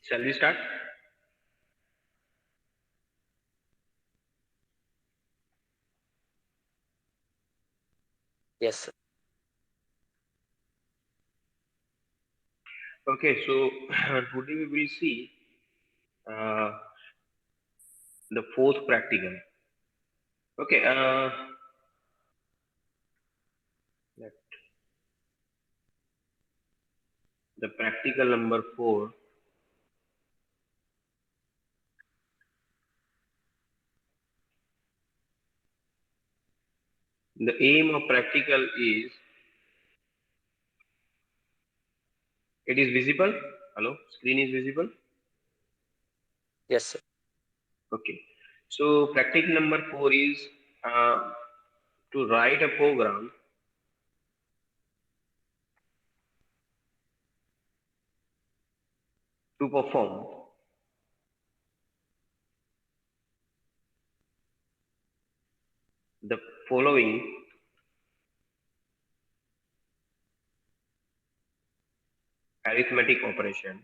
Shall we start? Yes, sir. Okay, so today we will see uh, the fourth practical. Okay, let the practical number 4. The aim of practical is, it is visible. Hello, screen is visible. Yes, sir. Okay, so practical number 4 is uh, to write a program to perform the following arithmetic operation.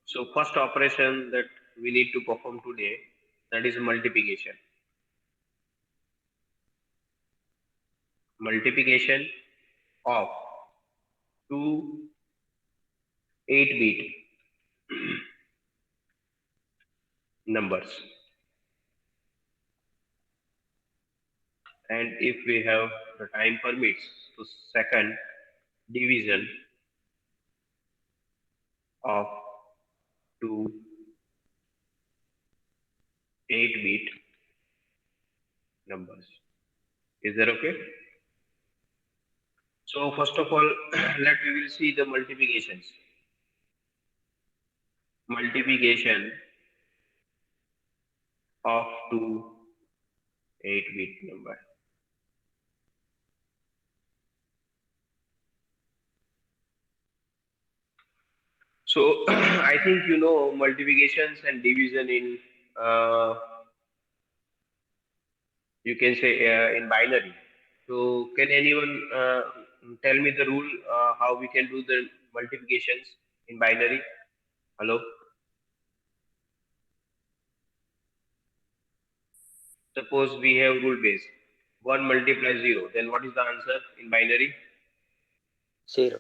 So first operation that we need to perform today, that is multiplication. Multiplication of two 8-bit numbers, and if we have the time permits, so second division of two 8-bit numbers. Is that okay? So first of all, let we will see the multiplications. Multiplication of two 8-bit number. So I think you know multiplications and division in uh, you can say in binary. So can anyone tell me the rule how we can do the multiplications in binary? Hello. Suppose we have rule base 1 multiply 0. Then what is the answer in binary? 0.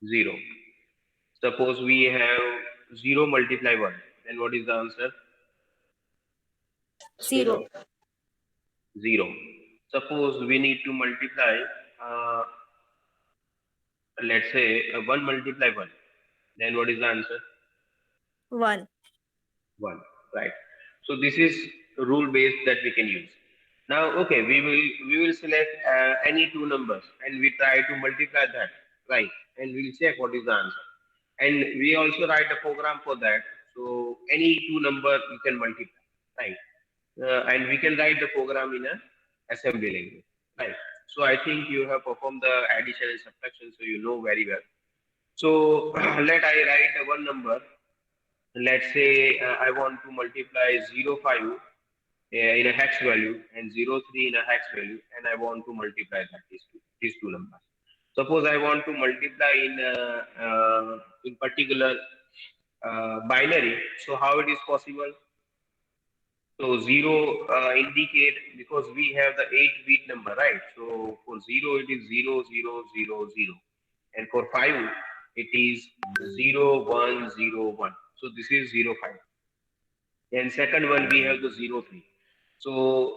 0. Suppose we have 0 multiply 1. Then what is the answer? 0. 0. Suppose we need to multiply, uh, let's say 1 multiply 1. Then what is the answer? 1. 1. Right. So this is rule based that we can use. Now, okay, we will select any two numbers and we try to multiply that, right? And we'll check what is the answer. And we also write a program for that. So any two number you can multiply, right? and we can write the program in a assembly language, right? So I think you have performed the addition and subtraction, so you know very well. So let I write the one number. Let's say I want to multiply 05 in a hex value and 03 in a hex value, and I want to multiply that these two numbers. Suppose I want to multiply in particular binary. So how it is possible? So zero indicate, because we have the 8-bit number, right? So for zero it is 0000, and for five it is 0101. So this is 05. And second one we have the 03. So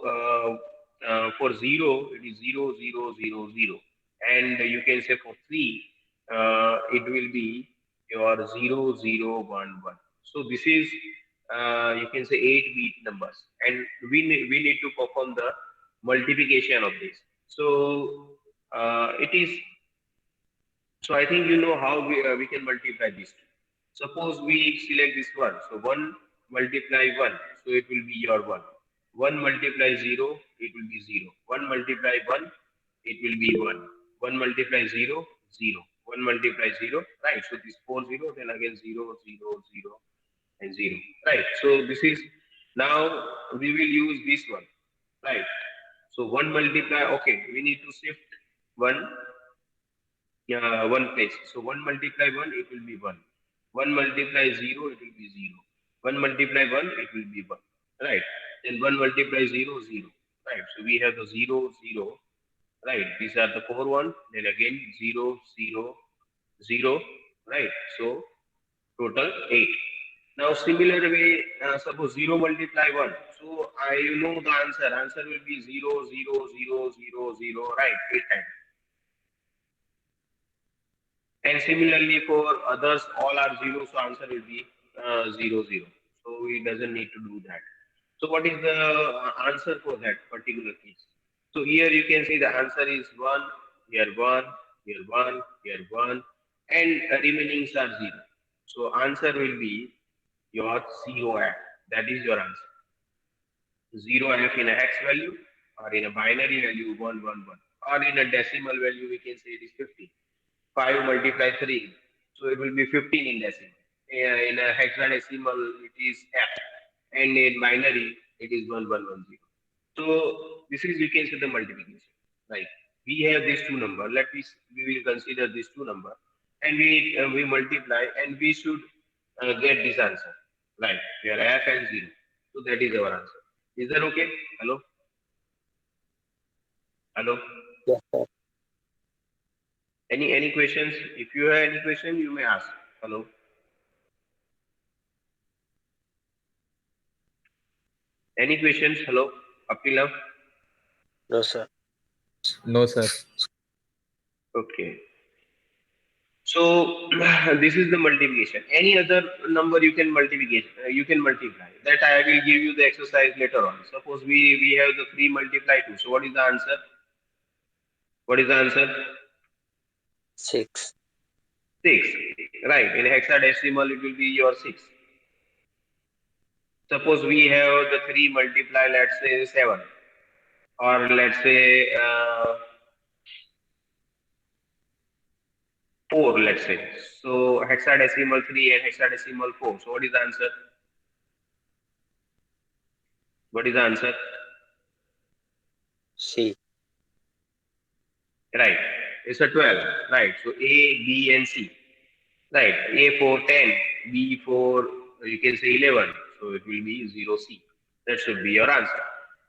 for zero it is 0000, and you can say for three it will be your 0011. So this is you can say 8-bit numbers, and we need to perform the multiplication of this. So it is, so I think you know how we can multiply these two. Suppose we select this one. So 1 multiply 1. So it will be your 1. 1 multiply 0. It will be 0. 1 multiply 1. It will be 1. 1 multiply 0. 0. 1 multiply 0. Right. So this 4 0. Then again 0, 0, 0 and 0. Right. So this is, now we will use this one. Right. So 1 multiply. Okay. We need to shift 1 one place. So 1 multiply 1, it will be 1. 1 multiply 0, it will be 0. 1 multiply 1, it will be 1. Right. Then 1 multiply 0, 0. Right. So we have the 0, 0. Right. These are the 4 1. Then again 0, 0, 0. Right. So total 8. Now similar way, suppose 0 multiply 1. So I know the answer. Answer will be 0, 0, 0, 0, 0. Right. 8 times. And similarly for others, all are zero, so answer will be 0, 0. So it doesn't need to do that. So what is the answer for that particular case? So here you can see the answer is 1, here 1, here 1, here 1, and remainings are 0. So answer will be your 0F. That is your answer. 0F in a hex value, or in a binary value 111, or in a decimal value we can say it is 50. 5 multiply 3, so it will be 15 in decimal. In a hexadecimal, it is F, and in binary, it is 1110. So this is, you can say, the multiplication. Right? We have these two numbers. We will consider these two numbers, and we multiply, and we should get this answer. Right? Here F and 0. So that is our answer. Is that okay? Hello? Hello? Yes, sir. Any questions? If you have any question, you may ask. Hello. Any questions? Hello. Up till now? No, sir. No, sir. Okay. So this is the multiplication. Any other number you can multiply. That I will give you the exercise later on. Suppose we have the 3 multiply 2. So what is the answer? What is the answer? 6. 6. Right. In hexadecimal, it will be your 6. Suppose we have the 3 multiply, let's say 7, or let's say 4, let's say. So hexadecimal 3 and hexadecimal 4. So what is the answer? What is the answer? C. Right. It's a 12. Right. So A, B, and C. Right. A for 10, B for, you can say 11. So it will be 0C. That should be your answer.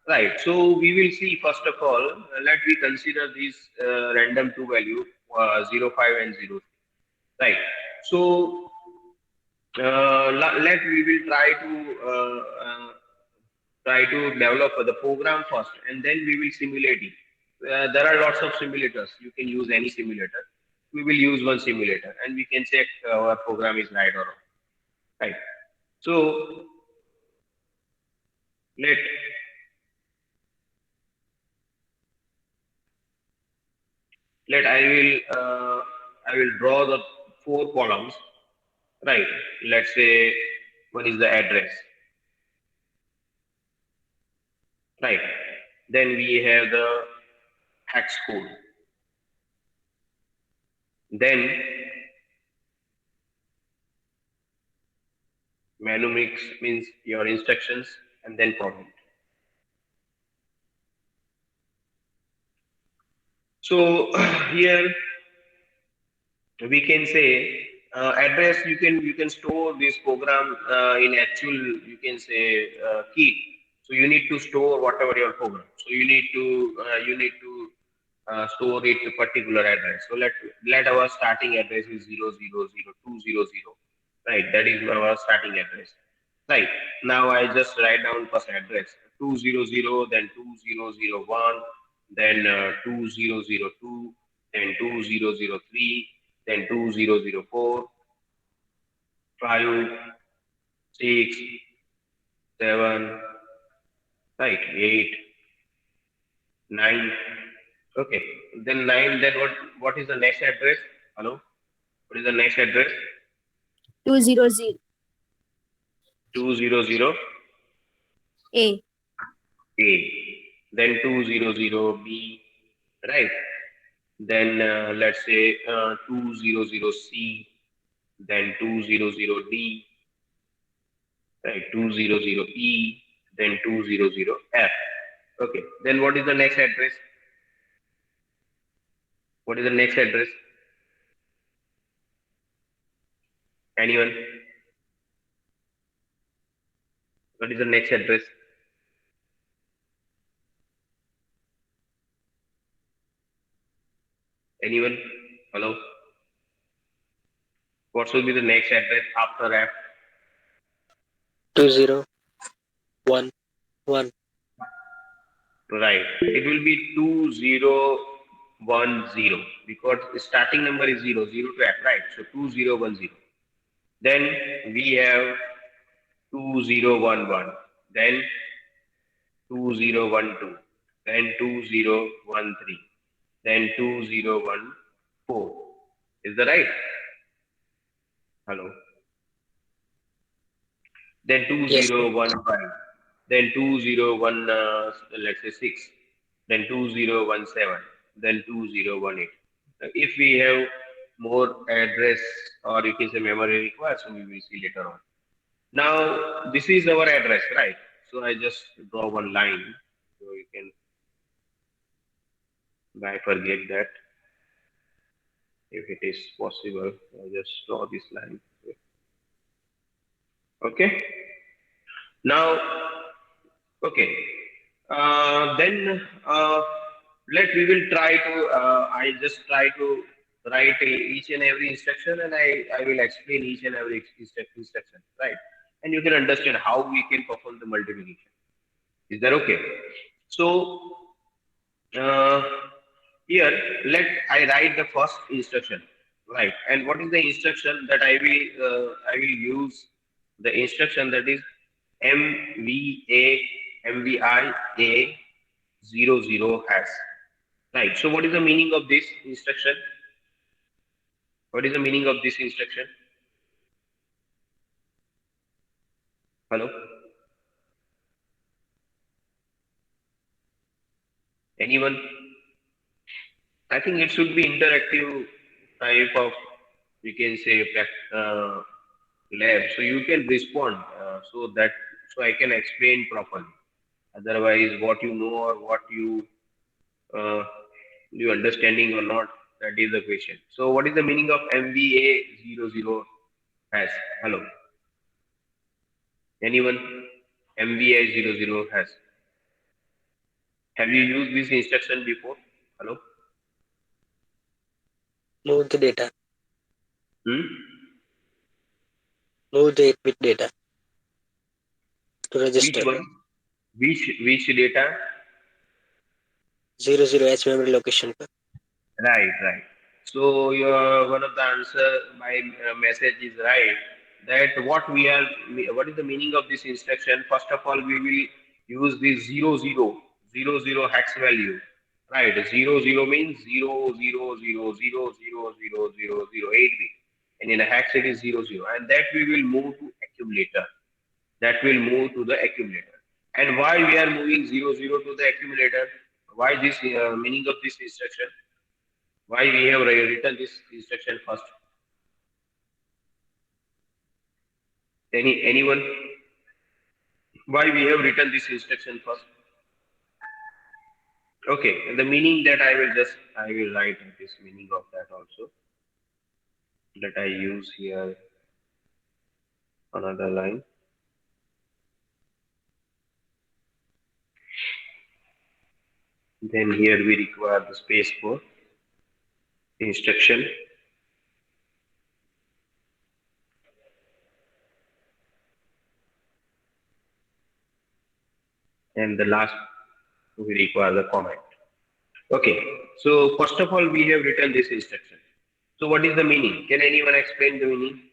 Right. So we will see, first of all, let we consider these random two value 0, 5 and 0. Right. So let we will try to develop the program first, and then we will simulate it. There are lots of simulators. You can use any simulator. We will use one simulator, and we can check our program is right or wrong. Right. So let I will draw the 4 columns. Right. Let's say one is the address. right? Then we have the hex code. Then menu mix means your instructions, and then prompt. So here we can say address. You can store this program in actual, you can say, key. So you need to store whatever your program. So you need to store it to particular address. So let our starting address is 0000200, right? That is our starting address, right? Now I just write down first address 200, then 2001, then 2002, then 2003, then 2004, 5, 6, 7, right, 8, 9. Okay, then 9. Then what is the next address? Hello, what is the next address? 200 200 A. A. Then 200 B, right? Then let's say 200 C, then 200 D, right? 200 E, then 200 F. Okay, then what is the next address? What is the next address? Anyone? What is the next address? Anyone? Hello? What should be the next address after F? 2011. Right. It will be 2010 because the starting number is 0 to F, right? So 2010. Then we have 2011. Then 2012. Then 2013. Then 2014. Is that right? Hello. Then Yes, sir. 2015. Then 201, let's say 6. Then 2017. Then 2018. If we have more address, or you can say memory required, so we will see later on. Now this is our address, right? So I just draw one line so you can bifurcate that if it is possible. I just draw this line. Okay. Now, okay. Then let we will try to. I just try to write each and every instruction, and I will explain each and every instruction, right? And you can understand how we can perform the multiplication. Is that okay? So uh, here I write the first instruction, right? And what is the instruction that I will use? The instruction that is MVA MVI A 00 hash, right? So what is the meaning of this instruction? What is the meaning of this instruction? Hello, anyone? I think it should be interactive type of, you can say, lab, so you can respond, so I can explain properly. Otherwise, what you know or what uh, you understanding or not, that is the question. So what is the meaning of MVA 00 hash? Hello, anyone? MVA 00 hash. Have you used this instruction before? Hello? Move the data. Hmm? Move the 8-bit data to Which register. one? Which data? 00H memory location. Right, right. So your one of the answer my message is right. That what is the meaning of this instruction? First of all, we will use this 00 hex value. Right, 00 means 0000000008 bit, and in a hex it is 00, and that we will move to accumulator. That will move to the accumulator. And why we are moving 0, 0 to the accumulator? Why this meaning of this instruction? Why we have written this instruction first? Anyone? Why we have written this instruction first? Okay, the meaning that I will write this meaning of that also, that I use here another line. Then here we require the space for instruction. And the last we require the comment. Okay, so first of all we have written this instruction. So what is the meaning? Can anyone explain the meaning?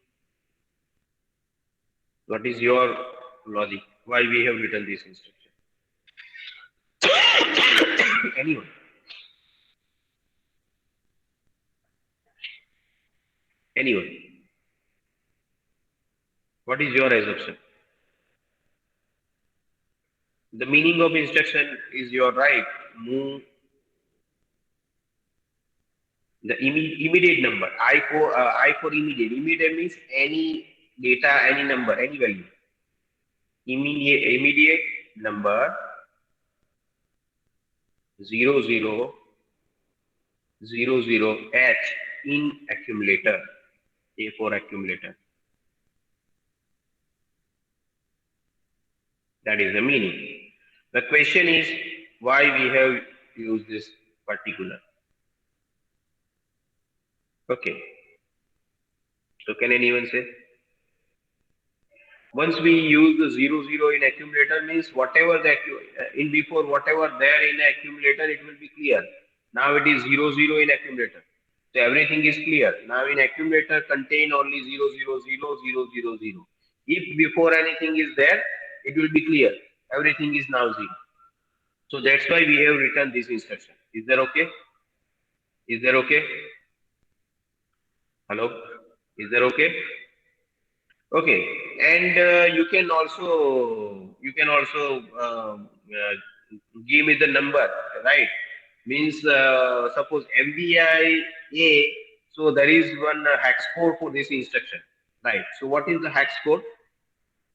What is your logic? Why we have written this instruction? Anyone? Anyone? What is your assumption? The meaning of instruction is your right. Move the immediate number. I for immediate. Immediate means any data, any number, any value. Immediate number 0, 0, 0, 0 H in accumulator. A for accumulator. That is the meaning. The question is why we have used this particular. Okay. So can anyone say? Once we use the 0, 0 in accumulator means whatever the in before whatever there in the accumulator, it will be clear. Now it is 0, 0 in accumulator. So everything is clear. Now in accumulator contain only 0, 0, 0, 0, 0, 0. If before anything is there, it will be clear. Everything is now 0. So that's why we have written this instruction. Is that okay? Is that okay? Hello? Is that okay? Okay, and you can also give me the number, right? Means suppose MVI A, so there is one hex code for this instruction, right? So what is the hex code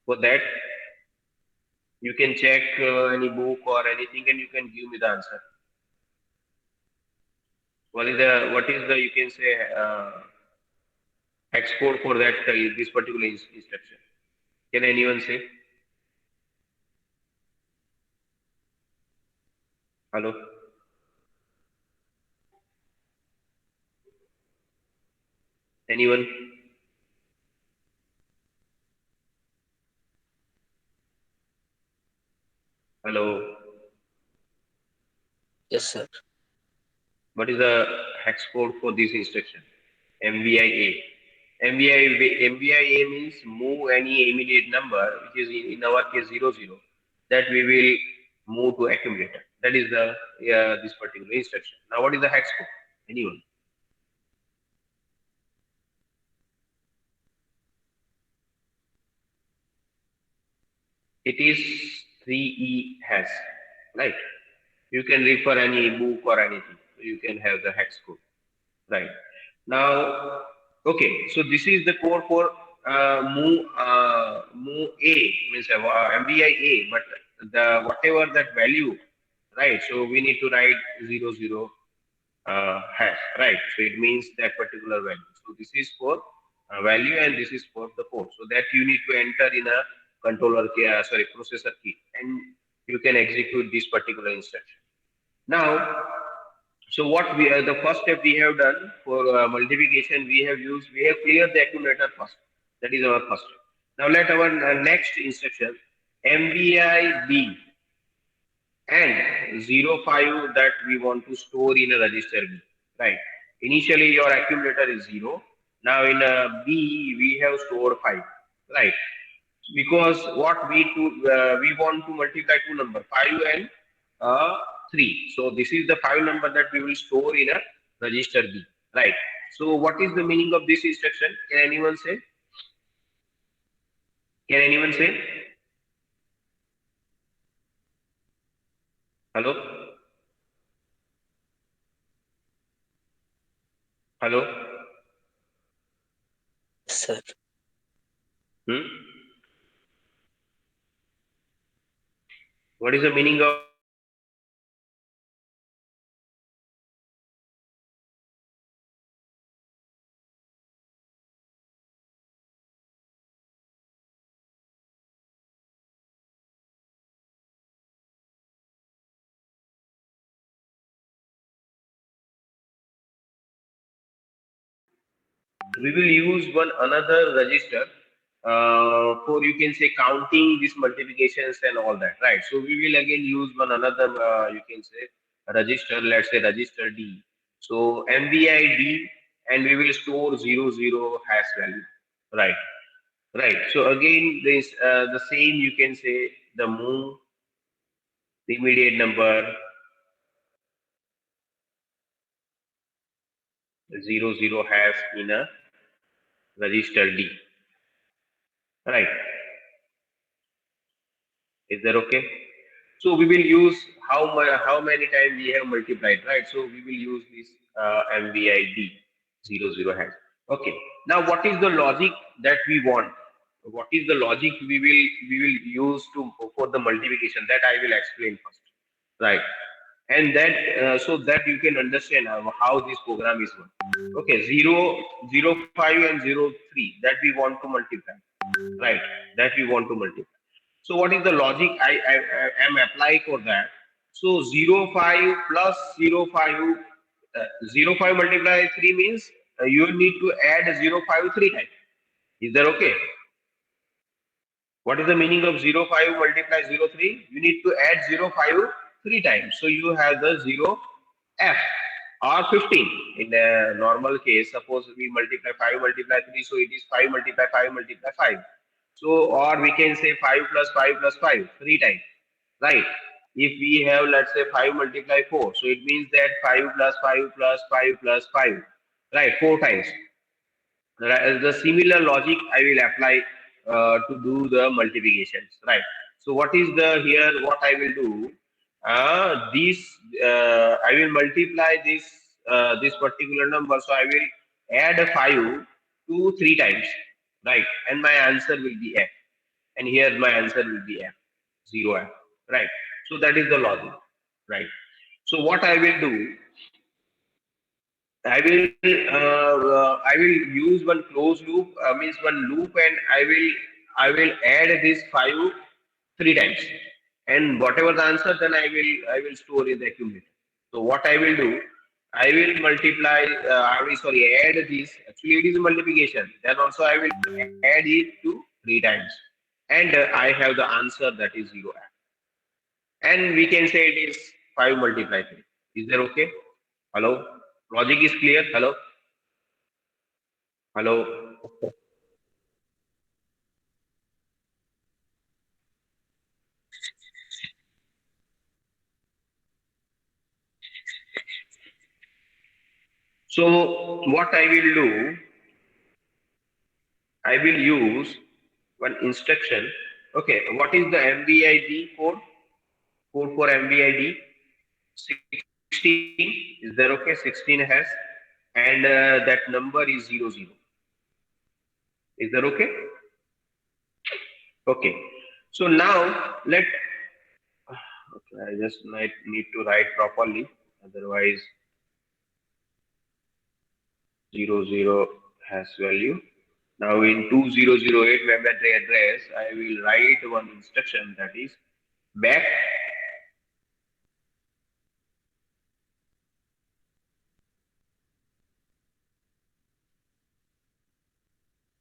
for that? You can check any book or anything, and you can give me the answer. What is the you can say hex code for that this particular instruction? Can anyone say? Hello? Anyone? Hello? Yes, sir. What is the hex code for this instruction? MVIA. MVIA means move any immediate number, which is in our case 0, 0, that we will move to accumulator. That is the this particular instruction. Now, what is the hex code? Anyone? It is 3E hash, right? You can refer any book or anything. You can have the hex code, right? Now, okay, so this is the code for move A means MVI A, but the whatever that value, right? So we need to write 0, 0 hash, right? So it means that particular value. So this is for value and this is for the code. So that you need to enter in a controller key, processor key, and you can execute this particular instruction. Now, so what we the first step we have done for multiplication, we have cleared the accumulator first. That is our first step. Now let our next instruction MVI B and 0, 5 that we want to store in a register B, right? Initially your accumulator is 0. Now in a B we have stored 5, right? Because what we want to multiply two numbers 5 and 3. So this is the 5 number that we will store in a register B, right? So what is the meaning of this instruction? Can anyone say? Can anyone say? Hello? Sir. Hmm? What is the meaning of we will use one another register for, you can say, counting these multiplications and all that, right? So we will again use one another, you can say, register, let's say register D. So MVI D, and we will store 00 hash value, right? Right. So again, this the same, you can say, the move the immediate number 00 hash in a register D, right? Is that okay? So we will use how many times we have multiplied, right? So we will use this MVID 00 hash. Okay. Now, what is the logic that we want? What is the logic we will use to for the multiplication? That I will explain first, right? And that so that you can understand how this program is working. Okay, 0, 0, 5 and 0, 3 that we want to multiply, right? That we want to multiply. So what is the logic I am applying for that? So 0, 5 plus 0, 5, 0, 5 multiply 3 means you need to add 0, 5 3 times. Is that okay? What is the meaning of 0, 5 multiply 0, 3? You need to add 0, 5 3 times. So you have the 0f or 15. In a normal case, suppose we multiply 5 multiply 3, so it is 5 multiply 5 multiply 5. So, or we can say 5 plus 5 plus 5 3 times, right? If we have, let's say, 5 multiply 4, so it means that 5 plus 5 plus 5 plus 5, right? 4 times. The similar logic I will apply to do the multiplications, right? So what is the here? What I will do? This I will multiply this particular number. So I will add a 5 to 3 times, right? And my answer will be f. And here my answer will be f, 0f, right? So that is the logic, right? So what I will do? I will use one closed loop, means one loop, and I will add this 5 3 times, and whatever the answer, then I will store in the accumulator. So what I will do, I will multiply, I will, sorry, add this. Actually, it is a multiplication. Then also I will add it to 3 times, and I have the answer, that is 0. And we can say it is 5 multiply 3. Is that okay? Hello? Logic is clear? Hello? Hello? So what I will do, I will use one instruction. Okay, what is the MVID code? Code for MVID 16. Is that okay? 16 has, and that number is 00. Is that okay? Okay. So now let. Okay, I just might need to write properly. Otherwise, 00 has value. Now in 2008 web address, I will write one instruction, that is back.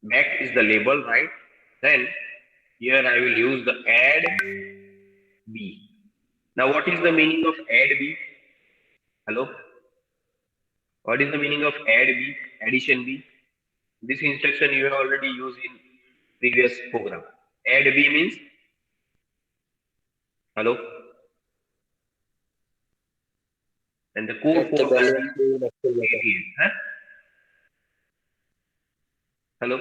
Back is the label, right? Then here I will use the add B. Now what is the meaning of add B? Hello? What is the meaning of add B? Addition B? This instruction you have already used in previous program. Add B means, hello? And the code Add the for that value of is B in accumulator. 88. Huh? Hello?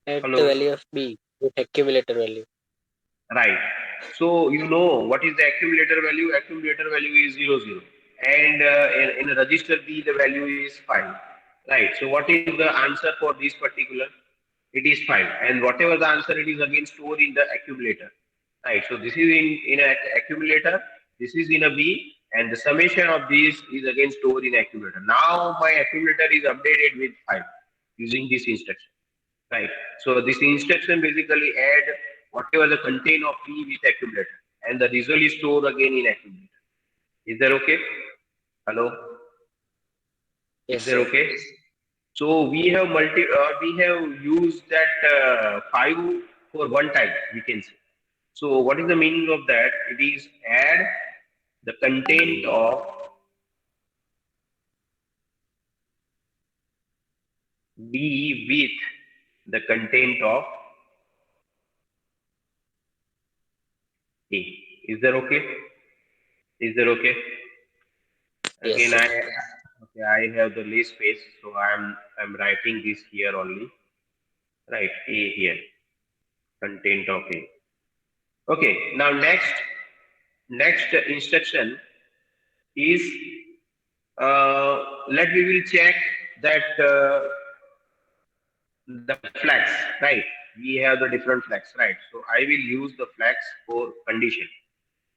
Add the Hello? value of B with accumulator value. Right. So you know what is the accumulator value? Accumulator value is 00. and in register B the value is 5, right? So what is the answer for this particular? It is 5, and whatever the answer, it is again stored in the accumulator, right? So this is in an accumulator, this is in a B, and the summation of these is again stored in accumulator. Now my accumulator is updated with 5 using this instruction, right? So this instruction basically add whatever the content of B with accumulator, and the result is stored again in accumulator. Is that okay? Hello? Is Yes, that sir. okay? So we have used that 5 for one time, we can say. So what is the meaning of that? It is add the content of B with the content of A. Is that okay? Is that okay? Yes, Again, sir. I have the list space, so I'm writing this here only. Right, A here, content of A. Okay, now next instruction is let we will check that the flags, right? We have the different flags, right? So I will use the flags for condition.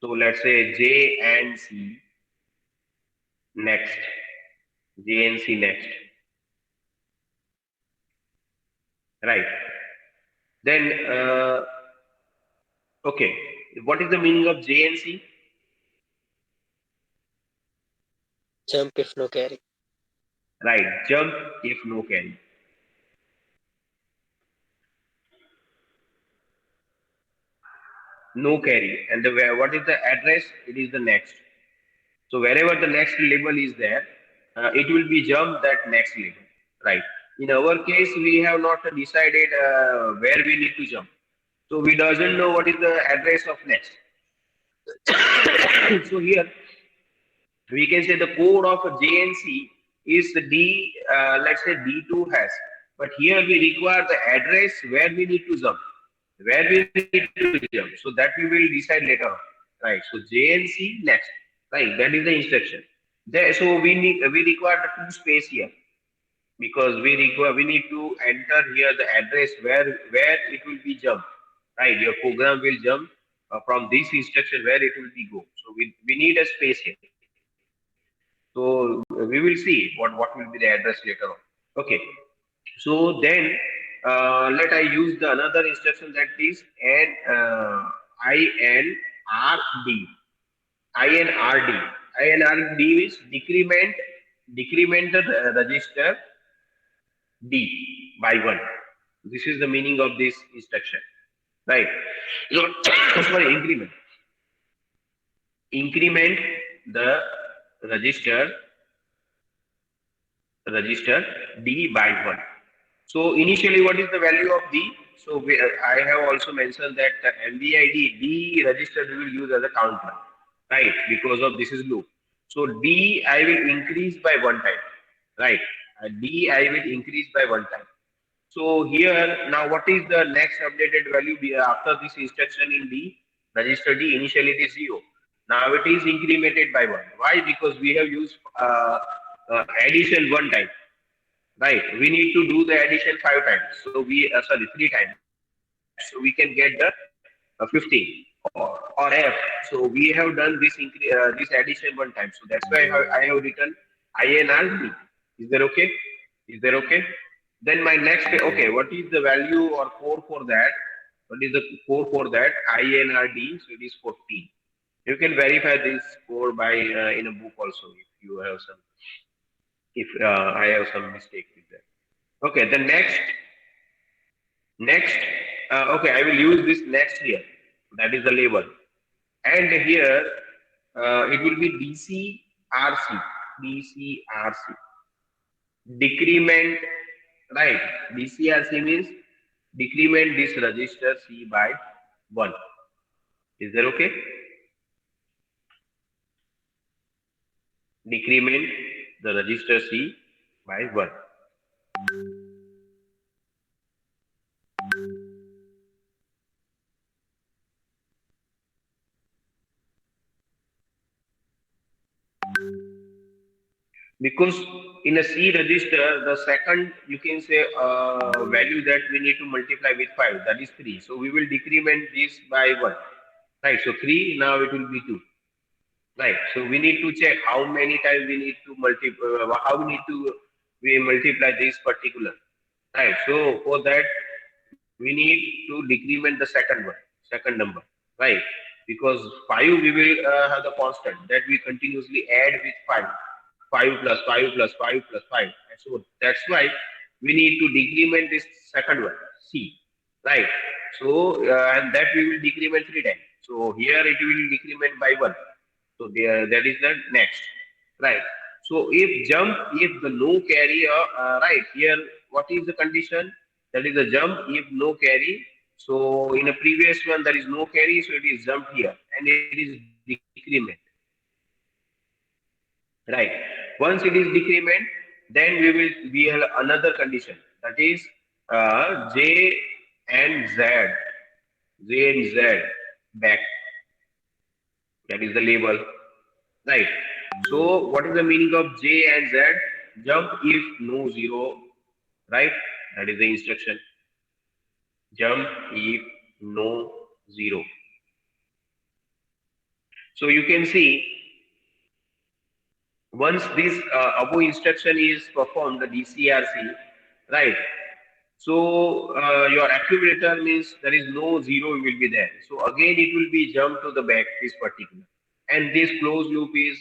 So let's say J and C next, J and C next, right? Then okay, what is the meaning of J and C? Jump if no carry. Right, jump if no carry. No carry, and what is the address? It is the next. So wherever the next label is there, it will be jump that next label, right? In our case, we have not decided where we need to jump, so we doesn't know what is the address of next. So here we can say the code of JNC is D. Let's say D2 has, but here we require the address where we need to jump, where we need to jump. So that we will decide later on, right? So JNC next, right? That is the instruction. There, so we require the two space here, because we need to enter here the address where it will be jump, right? Your program will jump from this instruction where it will be go. So we need a space here. So we will see what will be the address later on. Okay. So then let I use the another instruction, that is INRD. INRD. INRD is decrement the register D by 1. This is the meaning of this instruction, right? So, sorry, increment the register D by 1. So initially, what is the value of D? So I have also mentioned that MBID D register we will use as a counter, right? Because of this is loop. So D I will increase by one time, right? D I will increase by one time. So here now, what is the next updated value after this instruction in D? Register D initially it is 0. Now it is incremented by 1. Why? Because we have used addition one time, right? We need to do the addition 5 times. So we sorry, 3 times. So we can get the 15 or F. So we have done this addition one time. So that's why I have written INRD. Is that okay? Is that okay? Then my next, okay, what is the value or core for that? What is the core for that? INRD, so it is 14. You can verify this core by in a book also if you have some, if I have some mistake with that. Okay, the next, okay, I will use this next here. That is the label. And here it will be DCRC. DCRC. Decrement, right? DCRC means decrement this register C by 1. Is that okay? Decrement the register C by 1. because in a C register, the second you can say value that we need to multiply with 5, that is 3. So we will decrement this by 1, right? So 3, now it will be 2, right? So we need to check how many times we need to how we need to we multiply this particular, right? So for that we need to decrement the second one, second number, right? Because 5 we will have the constant that we continuously add with 5, 5 plus 5 plus 5 plus 5. And so that's why we need to decrement this second one, C, right? So, and that we will decrement 3 times. So here it will decrement by 1. So there, that is the next, right? So if jump, if the no carry, right here, what is the condition? That is a jump if no carry. So in a previous one there is no carry, so it is jump here and it is decrement, right? Once it is decrement, then we have another condition, that is J and Z, J and Z back. That is the label, right? So what is the meaning of J and Z? Jump if no zero, right? That is the instruction. Jump if no zero. So you can see once this above instruction is performed, the DCRC, right? So your accumulator means there is no zero will be there. So again it will be jump to the back this particular, and this closed loop is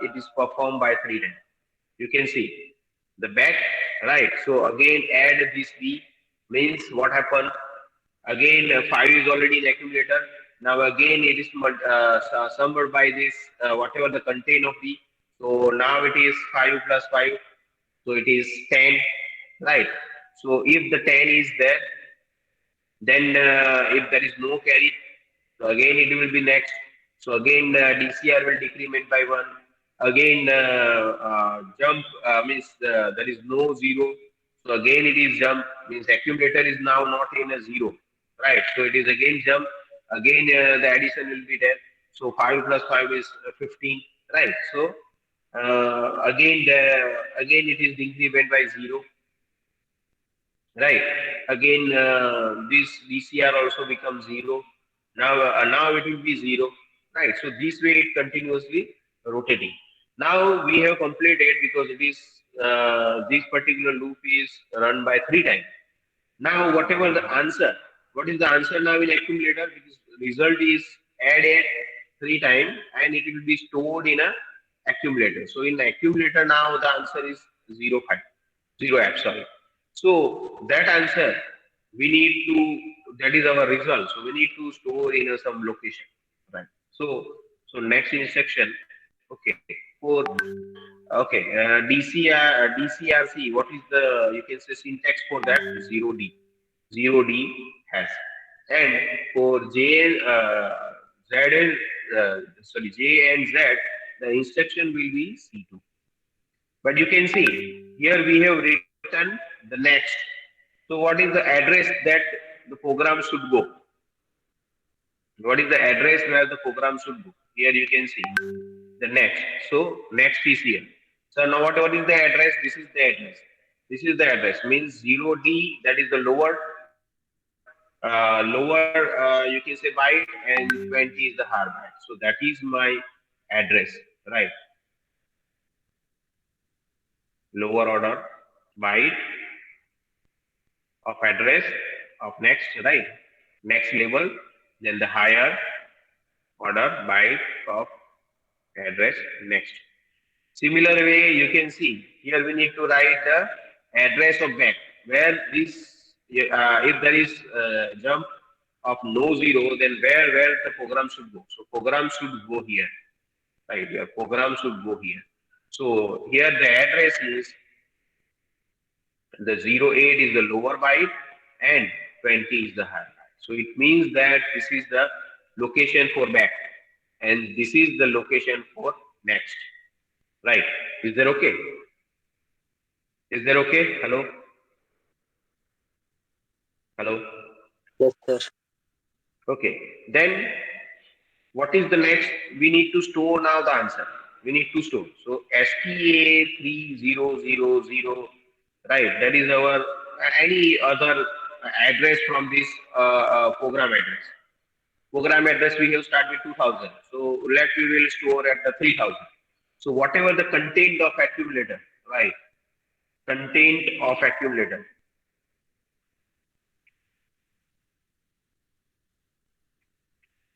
it is performed by 3 times. You can see the back, right? So again add this B means what happened? Again 5 is already in accumulator. Now again it is summed by this whatever the content of B. So now it is 5 plus 5. So it is 10, right? So if the 10 is there, then if there is no carry, so again it will be next. So again DCR will decrement by 1. Again jump means there is no zero. So again it is jump means accumulator is now not in a zero, right? So it is again jump. Again the addition will be there. So 5 plus 5 is 15, right? So again it is decrement by 0. Right. Again, this DCR also becomes 0. Now it will be 0. Right. So this way it continuously rotating. Now we have completed because this particular loop is run by 3 times. Now whatever the answer, what is the answer now in accumulator? Because result is added 3 times and it will be stored in a accumulator. So in accumulator now the answer is 0, 5, 0 app, sorry. So that answer we need to, that is our result. So we need to store in some location, right? So next instruction, okay, for okay, DCRC. What is the you can say syntax for that? 0D, 0D has, and for Z and sorry J and Z, the instruction will be C2. But you can see here we have written the next. So what is the address that the program should go? What is the address where the program should go? Here you can see the next. So next is here. So now what is the address? This is the address. This is the address means 0D, that is the lower you can say byte, and 20 is the hard byte. So that is my address, right? Lower order byte of address of next, right? Next level, then the higher order byte of address next. Similar way, you can see here we need to write the address of back where this if there is jump of no zero, then where the program should go. So program should go here, right? Here program should go here. So here the address is the 08 is the lower byte and 20 is the higher byte. So it means that this is the location for back and this is the location for next. Right? Is that okay? Is that okay? Hello? Hello? Yes, sir. Okay. Then what is the next? We need to store now the answer. We need to store. So STA3000, right? That is our any other address from this program address. Program address we have start with 2000. So let we will store at the 3000. So whatever the content of accumulator, right? Content of accumulator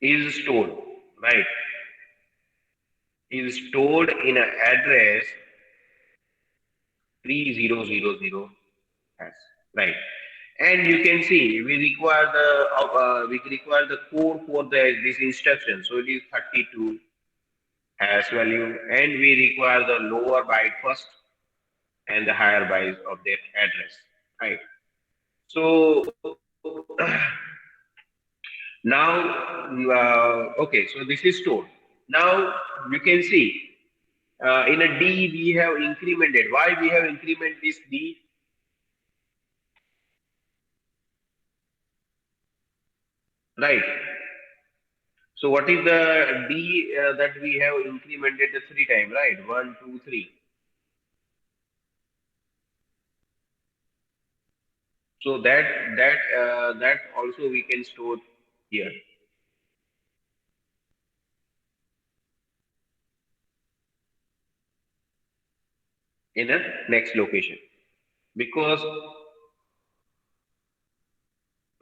is stored, right? Is stored in an address 3000 has, right? And you can see we require the code for this instruction. So it is 32 hash value, and we require the lower byte first and the higher byte of that address, right? So now, okay, so this is stored. Now you can see in a D we have incremented. Why we have incremented this D? Right. So what is the D that we have incremented the three times, right? One, two, three. So that also we can store here in a next location, because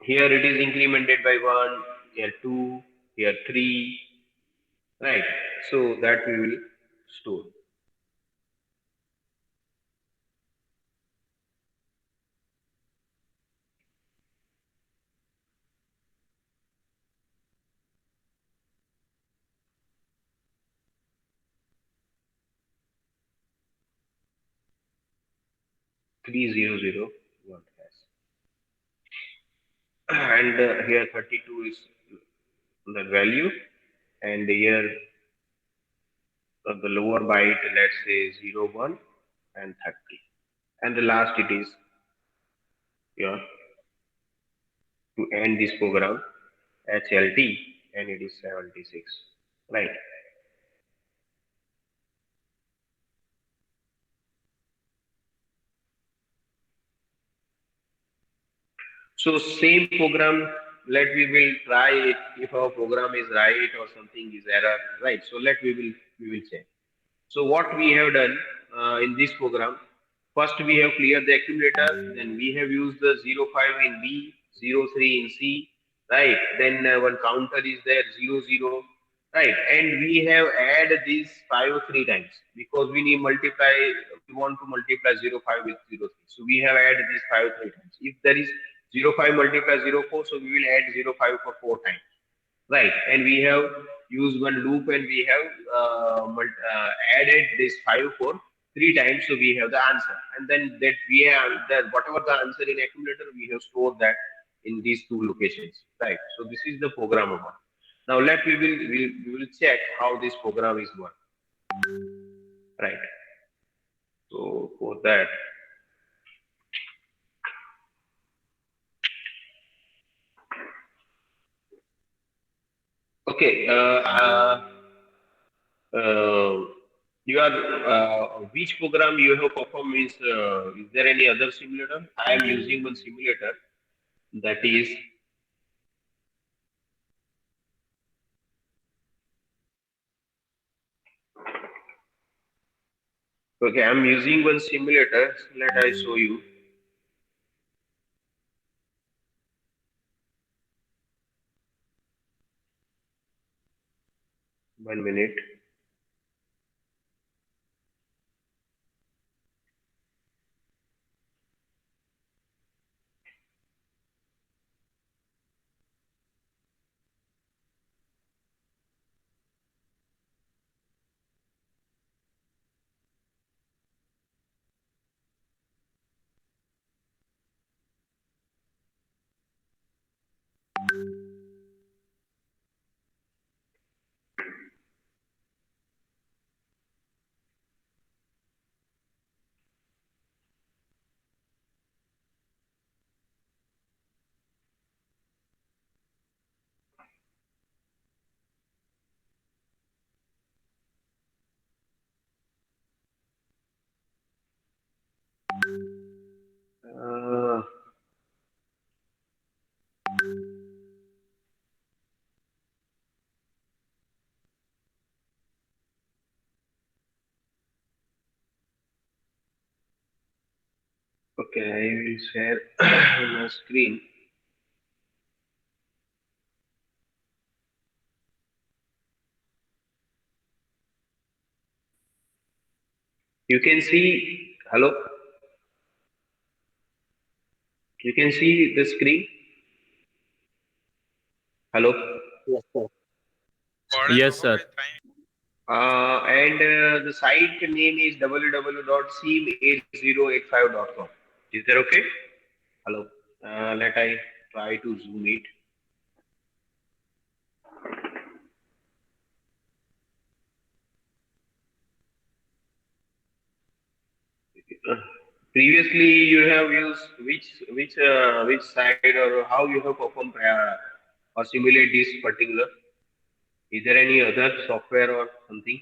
here it is incremented by one, here two, here three, right? So that we will store. Three zero zero one has, and here 32 is the value, and here the lower byte, let's say 01 and 30, and the last it is here to end this program HLT, and it is 76, right? So same program, let we will try it if our program is right or something is error, right? So let we will check. So what we have done in this program, first we have cleared the accumulator, then we have used the 05 in B, 03 in C, right? Then one counter is there, 00, right? And we have added these 5 three times because we need multiply, we want to multiply 05 with 03. So we have added these 5 three times. If there is 05 multiply 04, so we will add 05 for 4 times, right? And we have used one loop, and we have added this 5 for 3 times, so we have the answer. And then that we have that whatever the answer in accumulator, we have stored that in these two locations, right? So this is the program one. Now let we will check how this program is work, right? So for that, okay, uh, you are which program you have performed means is there any other simulator? I am using one simulator, that is okay. I'm using one simulator. Let I show you. 1 minute. Okay, I will share my screen. You can see, hello, you can see the screen. Hello. Yes, sir. Yes, sir. And the site name is www.seam8085.com. Is that okay? Hello. Let I try to zoom it. Uh, Previously, you have used which site or how you have performed or simulate this particular? Is there any other software or something?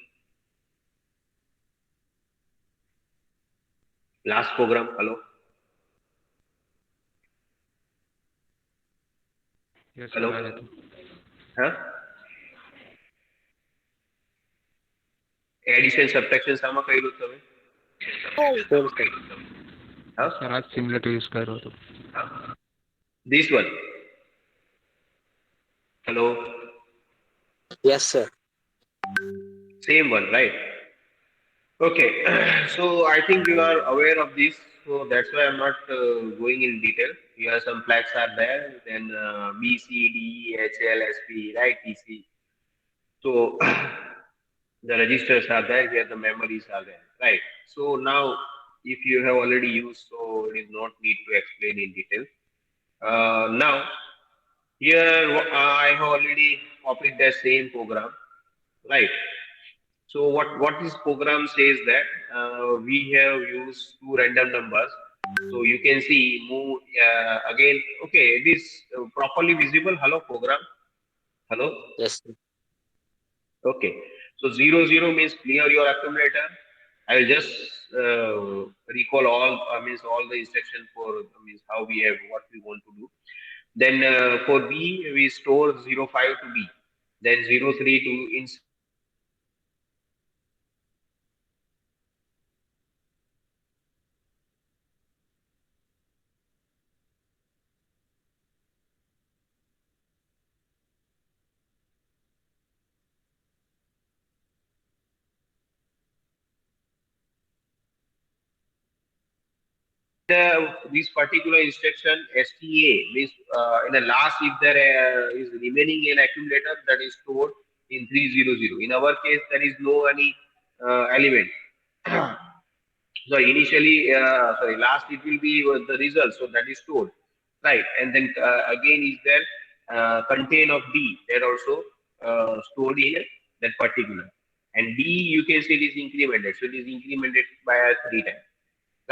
Last program. Hello. Yes, sir. Hello. I had. Huh? Addition subtraction શામાં કર્યું તમે? Same, sir. Huh? Sir આ simulator use કર્યો હતો. This one. Hello. Yes, sir. Same one, right? Okay. So I think you are aware of this. So that's why I'm not going in detail. Here some flags are there. Then B, C, D, E, H, L, S, P, right? T, C. So the registers are there. Here the memories are there, right? So now, if you have already used, so it is not need to explain in detail. Now, here I have already copied the same program, right? So what this program says that we have used two random numbers. So you can see move again. Okay, this properly visible. Hello program. Hello. Yes, sir. Okay. So 00 means clear your accumulator. I will just recall all means all the instruction for means how we have what we want to do. Then for B we store 05 to B. Then 03 to insert. This particular instruction STA means in the last if there is remaining an accumulator that is stored in 300. In our case, there is no any element. Sorry, initially, sorry, last it will be the result, so that is stored, right? And then again is there contain of D that also stored in that particular. And D you can see it is incremented, so it is incremented by 3 times.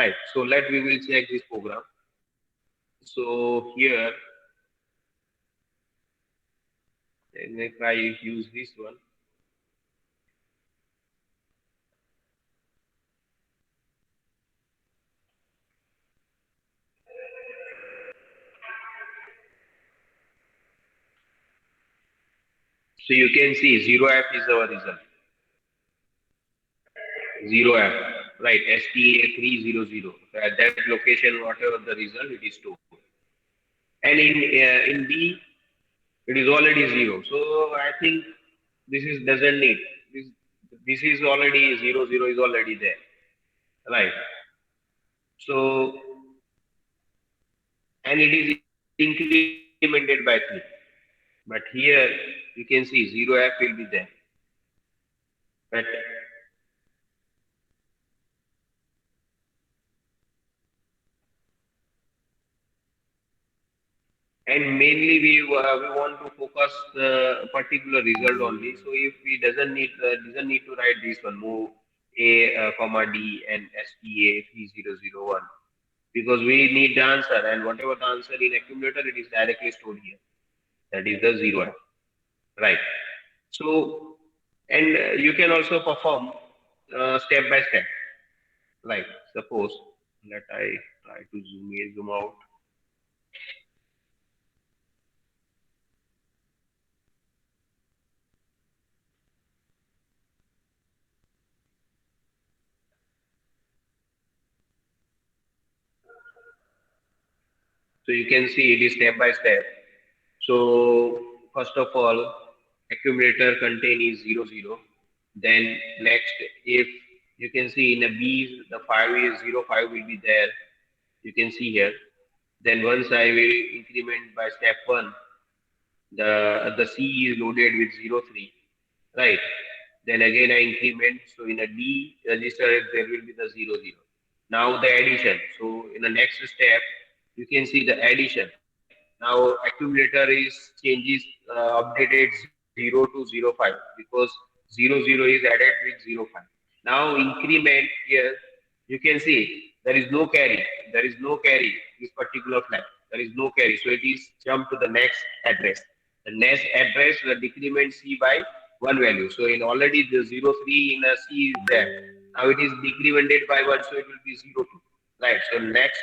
Right. So we will check this program. So here, if I use this one, so you can see 0F is our result. 0F, right? STA 300. So at that location, whatever the result, it is stored. And in D, it is already 0. So I think this is doesn't need this. This is already 00 is already there, right? So and it is incremented by 3. But here you can see 0F will be there. But and mainly we want to focus the particular result only. So if we doesn't need to write this one move A comma D and STA 3001 because we need the answer and whatever the answer in accumulator it is directly stored here. That is the 0F, right? So and you can also perform step by step. Like suppose let I try to zoom out. So you can see it is step by step. So first of all, accumulator contain is 0, 0. Then next, if you can see in a B, the 5 is 0, 5 will be there. You can see here. Then once I will increment by step 1, the C is loaded with 0, 3, right? Then again I increment. So in a D register, there will be the 0, 0. Now the addition. So in the next step, you can see the addition. Now accumulator is changes updated 0 to 0, 5 because 0, 0 is added with 0, 5. Now increment here, you can see there is no carry. There is no carry this particular flag. There is no carry. So it is jump to the next address. The next address the decrement C by one value. So in already the 0, 3 in a C is there. Now it is decremented by one, so it will be 0, 2. Right. So next,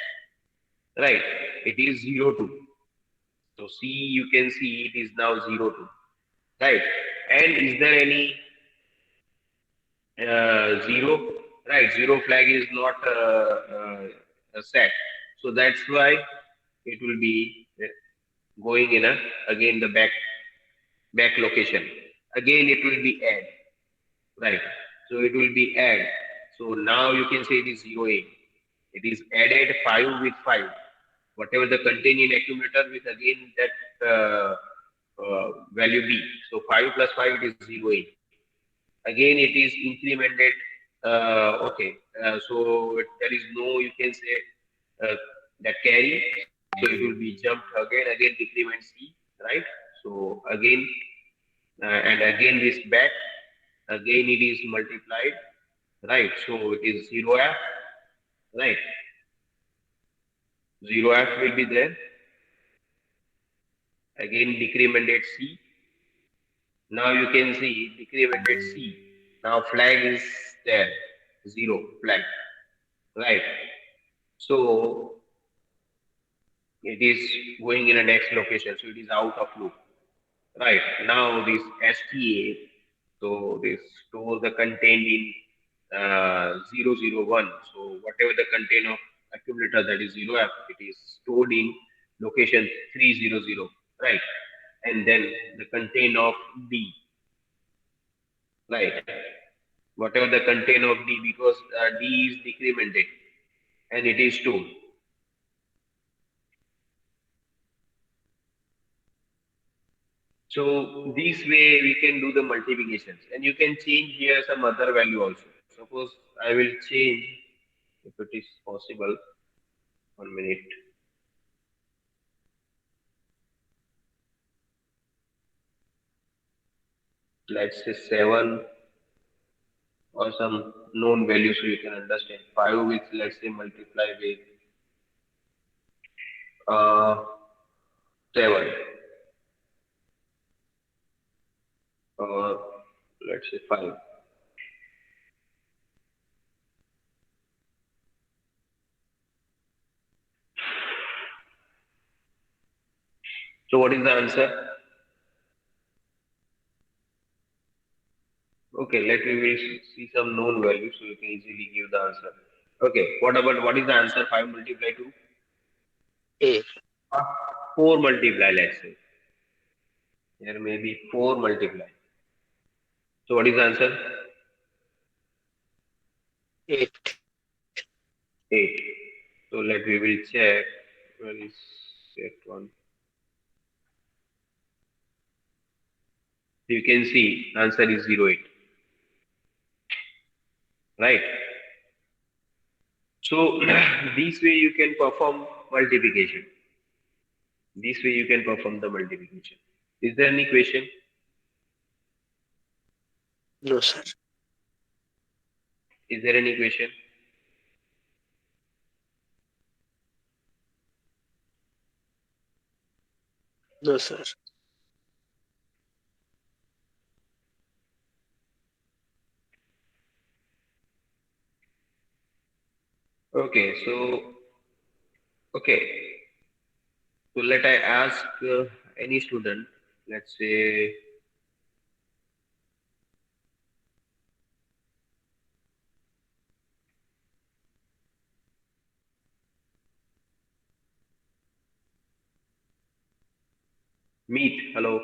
right, it is 0, 2. So C, you can see it is now 0, 2, right? And is there any zero? Right, zero flag is not set. So that's why it will be going in a again the back location. Again it will be add, right? So it will be add. So now you can say it is 0, 8. It is added 5 with 5. Whatever the contain in accumulator with again that value B. So 5 plus 5 it is 0, 8. Again it is incremented. Okay, so there is no, you can say that carry. So it will be jumped again decrement C, right? So again and again this back, again it is multiplied, right? So it is 0F, right? 0F will be there. Again decremented C. Now you can see decremented C. Now flag is there, 0 flag, right? So it is going in a next location. So it is out of loop, right? Now this STA, so this store the content in 0, 0, 1. So whatever the content of accumulator that is 0F, it is stored in location 300, right? And then the content of D, right? Whatever the content of D, because D is decremented and it is 2. So this way we can do the multiplications, and you can change here some other value also. Suppose I will change, if it is possible, 1 minute. Let's say 7 or some known value so you can understand. 5 with, let's say, multiply with 7, or let's say 5. So what is the answer? Okay, let me will see some known value so you can easily give the answer. Okay, what is the answer? 5 multiply 2? A. 4 multiply, let's say. Here may be 4 multiply. So what is the answer? 8. 8. So let we will check. Where is set one? You can see answer is 0, 8. Right? So this way you can perform multiplication. This way you can perform the multiplication. Is there any question? No, sir. Is there any question? No, sir. Okay, so okay. So let I ask any student, let's say Meet. Hello.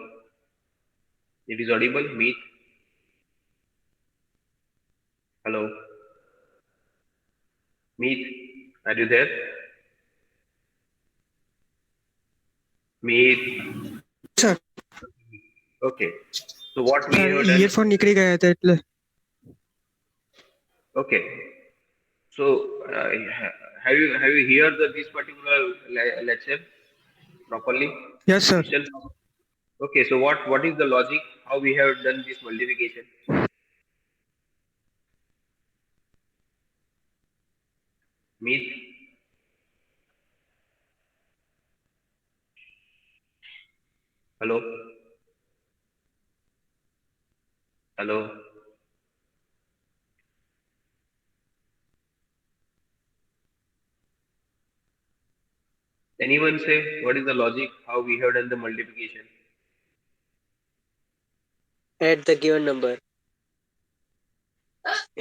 It is audible. Meet. Hello. Meet. Are you there? Meet. Sir Okay. So what we sir have done. Earphone નીકળી ગયા હતા એટલે Okay. So have you heard this particular lecture properly? Yes sir Listen. Okay. So what is the logic? How we have done this multiplication? Meet. Hello. Hello. Anyone say what is the logic? How we have done the multiplication? Add the given number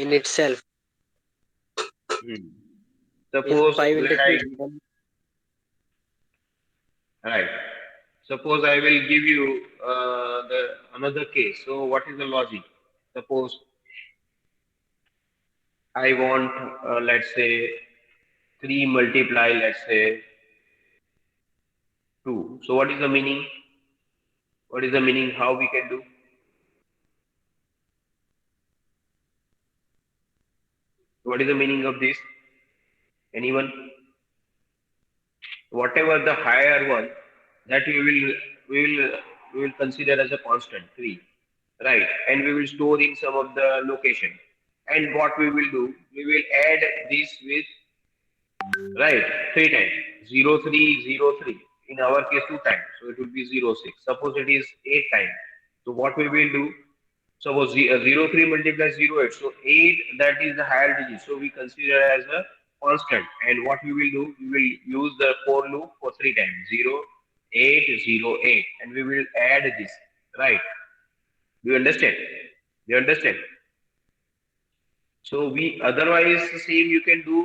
in itself. Hmm. If Suppose 5 into let I 3, then right. Suppose I will give you the another case. So what is the logic? Suppose I want let's say 3 multiply let's say 2. So what is the meaning? What is the meaning? How we can do? What is the meaning of this? Anyone? Whatever the higher one, that we will consider as a constant 3, right? And we will store in some of the location. And what we will do, we will add this with right 3 times 0 3 0 3. In our case 2 times, so it will be 0 6. Suppose it is 8 times. So what we will do? Suppose 0 3 multiplies 0 8. So 8 that is the higher digit. So we consider as a constant. And what we will do? We will use the for loop for 3 times 0 8 0 8, and we will add this. Right? Do you understand? Do you understand? So we otherwise same you can do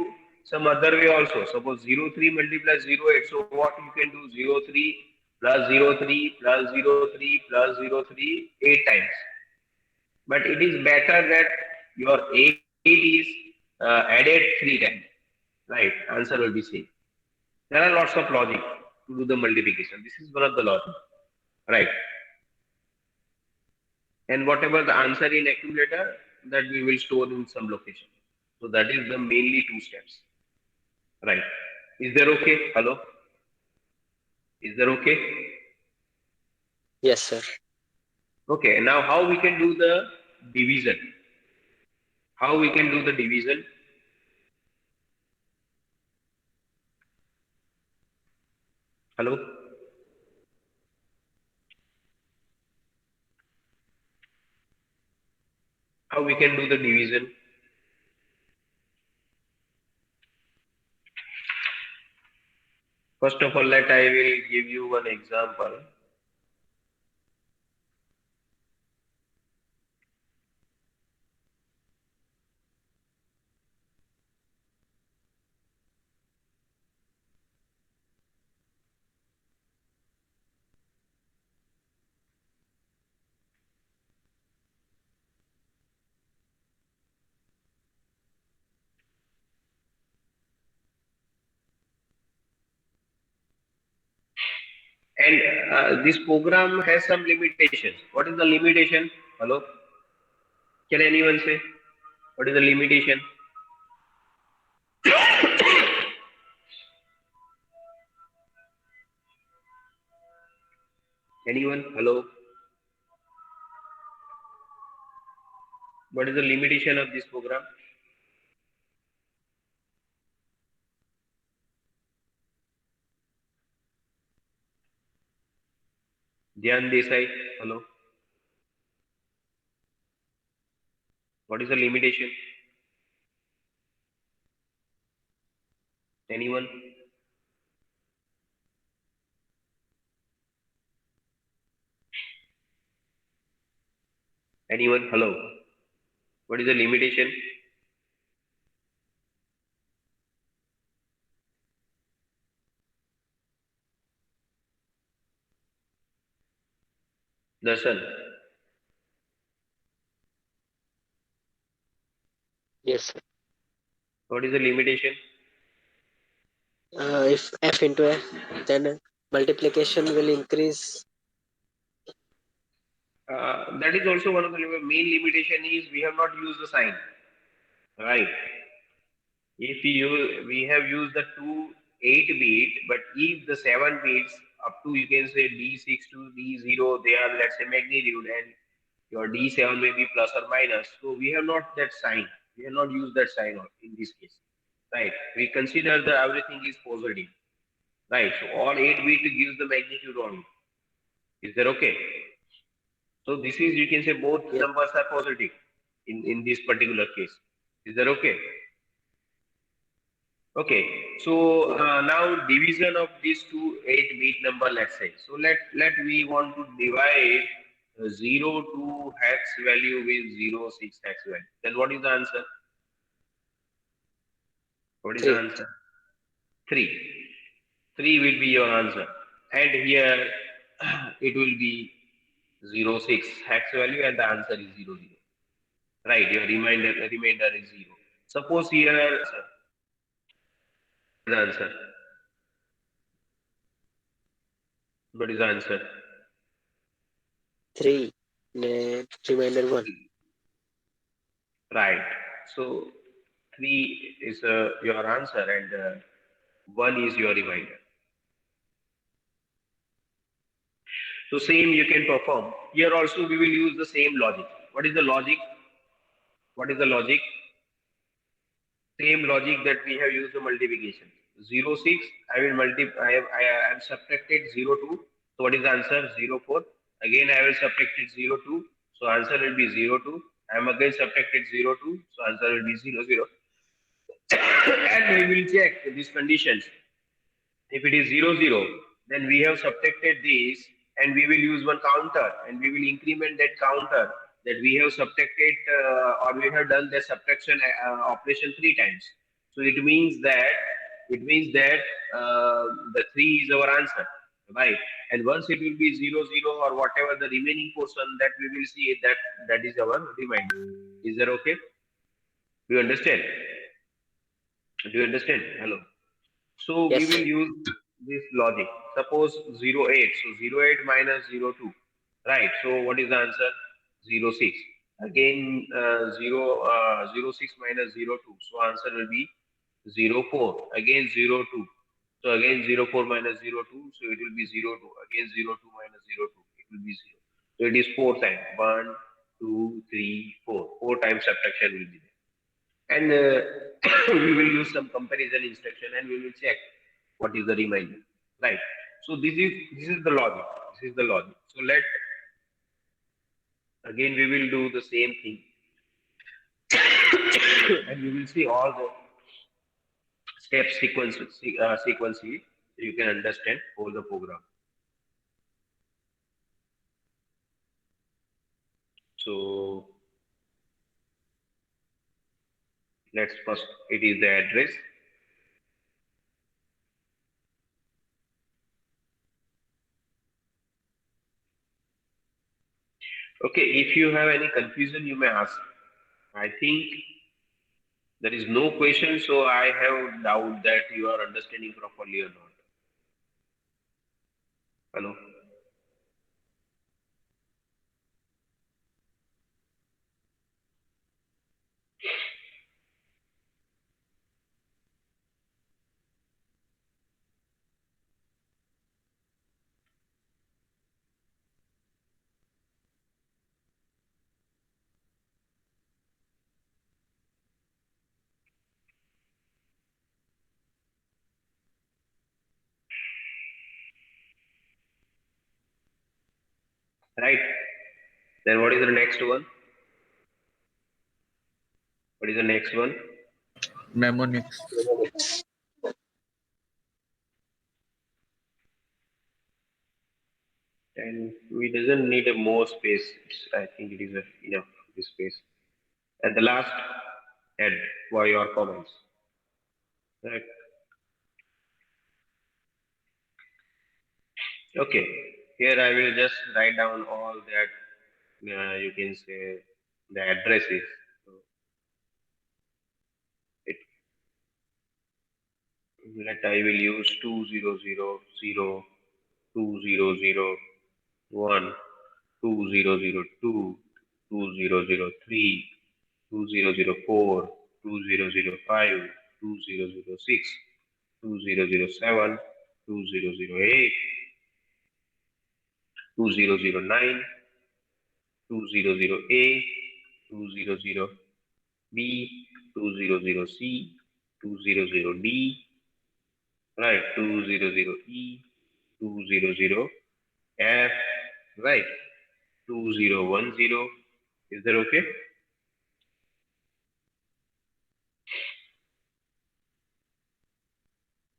some other way also. Suppose 0 3 multiplies 0 8. So what you can do? 0 3 plus 0 3 plus 0 3 plus 0 3 8 times. But it is better that your 8 is added 3 times. Right? Answer will be same. There are lots of logic to do the multiplication. This is one of the logic. Right? And whatever the answer in accumulator, that we will store in some location. So that is the mainly 2 steps. Right. Is there okay? Hello? Is there okay? yes, sir. Okay. Now how we can do the division? How we can do the division? Hello? How we can do the division? First of all, let I will give you one example. And this program has some limitations. What is the limitation? Hello? Can anyone say? What is the limitation? Anyone? Hello? What is the limitation of this program? Dhyan Desai, hello. What is the limitation? Anyone? Anyone? Hello. What is the limitation? Darshan, Yes, sir. what is the limitation? If f into f, then multiplication will increase. That is also one of the main limitation is we have not used the sign, right? If we have used the two 8-bit, but if the 7 bits up to you can say D6 to D0, they are let's say magnitude, and your D7 may be plus or minus. So we have not that sign. We have not used that sign in this case, right? We consider the everything is positive, right? So all 8-bit gives the magnitude only. Is that okay? So this is you can say both Yes. numbers are positive in this particular case. Is that okay? Okay, so now division of these two 8-bit number, let's say. So let we want to divide 0 to hex value with 0 6 hex value. Then what is the answer? What is the 3. answer? 3. 3 will be your answer. And here it will be 0 6 hex value and the answer is 0 0. Right, your remainder is 0. Suppose here the answer. What is the answer? 3. Remainder 1. Right. So 3 is your answer and 1 is your remainder. So same you can perform. Here also we will use the same logic. What is the logic? What is the logic? Same logic that we have used the multiplication. 0 6, I will multiply, I am subtracted 0 2. So what is the answer? 0 4. Again I will subtracted 0 2. So answer will be 0 2. I am again subtracted 0 2. So answer will be 0 0. And we will check these conditions. If it is 0 0, then we have subtracted this and we will use one counter and we will increment that counter that we have subtracted or we have done the subtraction operation 3 times. So it means that the 3 is our answer, right? And once it will be 0 0 or whatever the remaining portion that we will see that is our remainder. Is that okay? Do you understand? Do you understand? Hello. So we Yes, will sir. use this logic. Suppose 0 8. So 0 8 minus 0 2. Right. So what is the answer? 0 6. Again 0 6 minus 0 2. So answer will be 0 4. Again 0 2. So again 0 4 minus 0 2. So it will be 0 2. Again 0 2 minus 0 2. It will be 0. So it is 4 times. 1, 2, 3, 4. 4 times subtraction will be there. And we will use some comparison instruction and we will check what is the remainder, right? So this is the logic. This is the logic. So let again we will do the same thing and we will see all the step sequentially so you can understand all the program. So let's first, it is the address. Okay, if you have any confusion, you may ask. I think there is no question, so I have doubt that you are understanding properly or not. Hello? Right? Then what is the next one? What is the next one? Mnemonics. And we doesn't need a more space. I think it is enough this space. And the last add for your comments. Right? Okay. Here I will just write down all that you can say the addresses. So it let I will use 2000, 2001, 2002, 2003, 2004, 2005, 2006, 2007, 2009, 200A, 200B, 200C, 200D, right? 200E, 200F, right? 2010. Is that okay?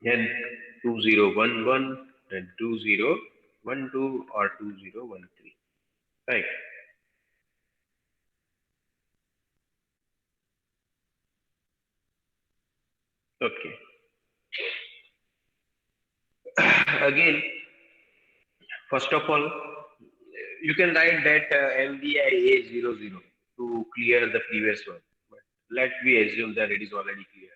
Then 2011 and 2012 or 2013, right? Okay. Again, first of all, you can write that MVIA00 to clear the previous one. But let we assume that it is already clear.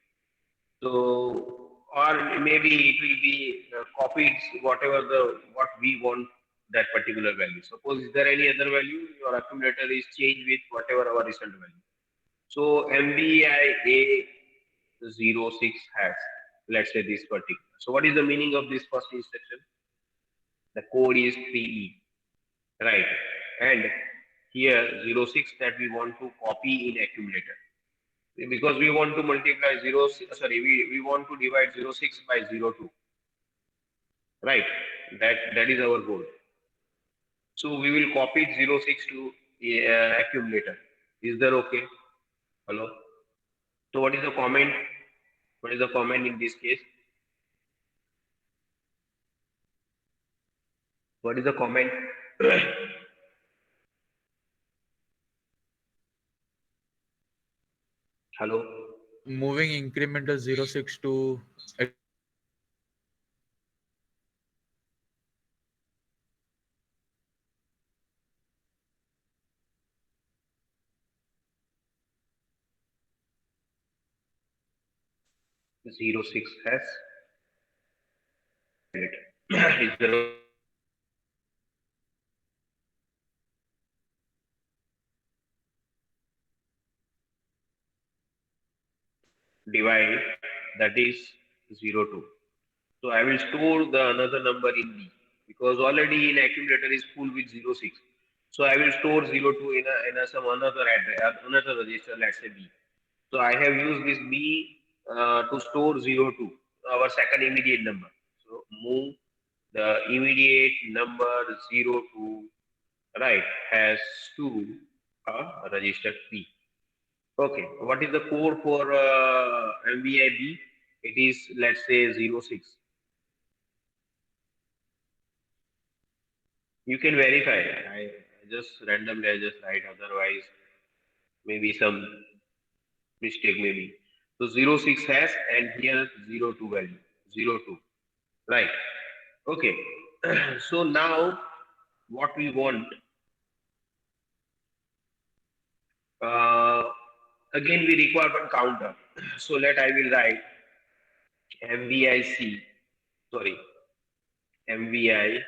So, or maybe it will be copied whatever what we want that particular value. Suppose is there any other value, your accumulator is changed with whatever our result value. So MVIA 06 has, let's say this particular. So what is the meaning of this first instruction? The code is 3E, right? And here 06 that we want to copy in accumulator. Because we want to multiply we want to divide 06 by 02, right? That is our goal. So we will copy 06 to accumulator. Is that okay? Hello? So what is the comment? What is the comment in this case? What is the comment? Hello? Moving incremental 06 to The 06 has it. Is there divide, that is 02. So I will store the another number in B because already in accumulator is full with 06. So I will store 02 in some another address, another register, let's say B. So I have used this B to store 02, our second immediate number. So move the immediate number 02, right, has to register B. Okay, what is the code for MVIB? It is, let's say, 06. You can verify. I just randomly I just write, otherwise maybe some mistake maybe. So 06 has and here 02 value 02, right? Okay. So now what we want, uh, again we require one counter. So I will write MVIC, sorry, MVI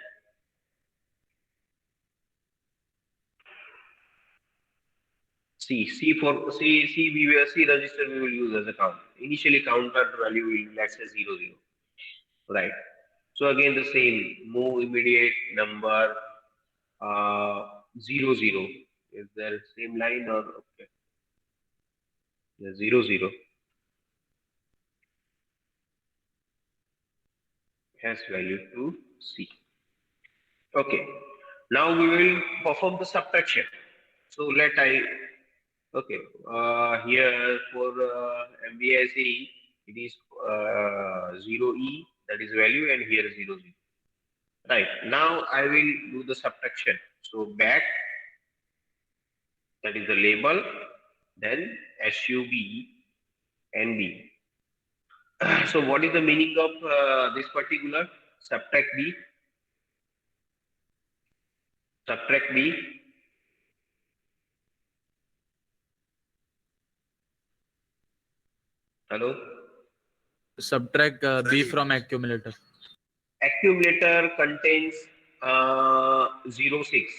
C for C we will C register we will use as a count. Initially counter value will, let's say, 00, right? So again the same, move immediate number 00. Is there same line or okay? The 00 has value to C. Okay. Now we will perform the subtraction. So okay, here for MVIC, it is 0E, that is value, and here 00. Right, now I will do the subtraction. So back, that is the label, then SUB, NB. So what is the meaning of this particular subtract B? Subtract B. Hello? Subtract B from accumulator. Accumulator contains 0, 6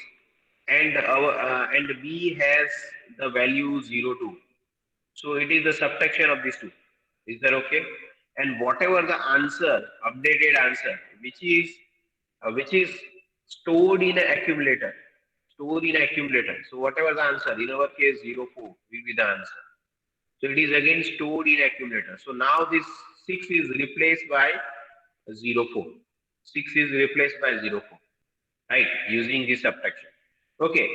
and and B has the value 0, 2. So it is the subtraction of these two. Is that okay? And whatever the answer, updated answer, which is stored in an accumulator, stored in accumulator. So whatever the answer, in our case 0, 4 will be the answer. So it is again stored in accumulator. So now this 6 is replaced by 0, 4. 6 is replaced by 0, 4. Right? Using this subtraction. Okay.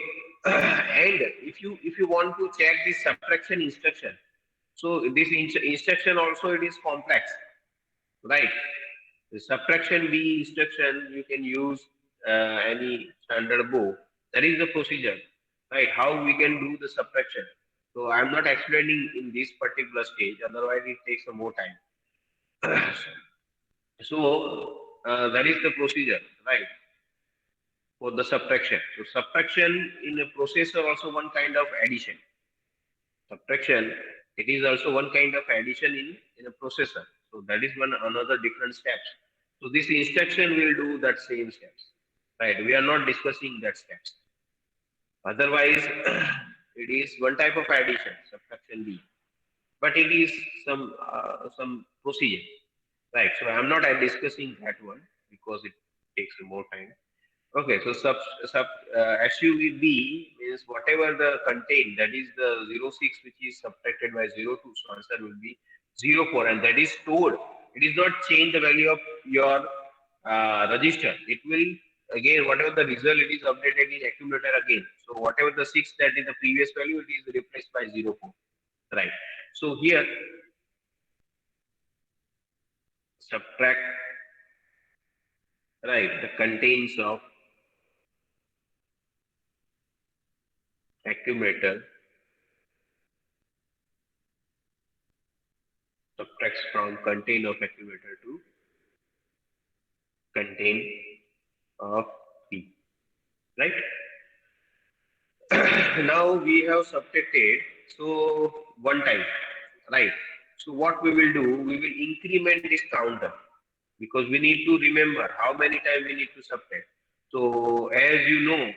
And if you want to check this subtraction instruction, so this instruction also it is complex, right? The subtraction B instruction you can use any standard book. That is the procedure, right? How we can do the subtraction. So I am not explaining in this particular stage. Otherwise, it takes some more time. So that is the procedure, right? For the subtraction. So subtraction in a processor also one kind of addition. Subtraction, it is also one kind of addition in a processor. So that is one another different steps. So this instruction will do that same steps, right? We are not discussing that steps. Otherwise, it is one type of addition, subtraction B, but it is some procedure, right? So I am not discussing that one because it takes more time. Okay, so SUV B means whatever the contain, that is the 0, 6 which is subtracted by 0, 2, so answer will be 0, 4, and that is stored. It is not change the value of your register. It will again, whatever the result, it is updated in accumulator again. So whatever the 6 that is the previous value, it is replaced by 0, 4, right? So here subtract, right, the contains of accumulator, subtracts from contain of accumulator to contain of B, right? Now we have subtracted, so one time, right? So what we will do, we will increment this counter because we need to remember how many times we need to subtract. So as you know,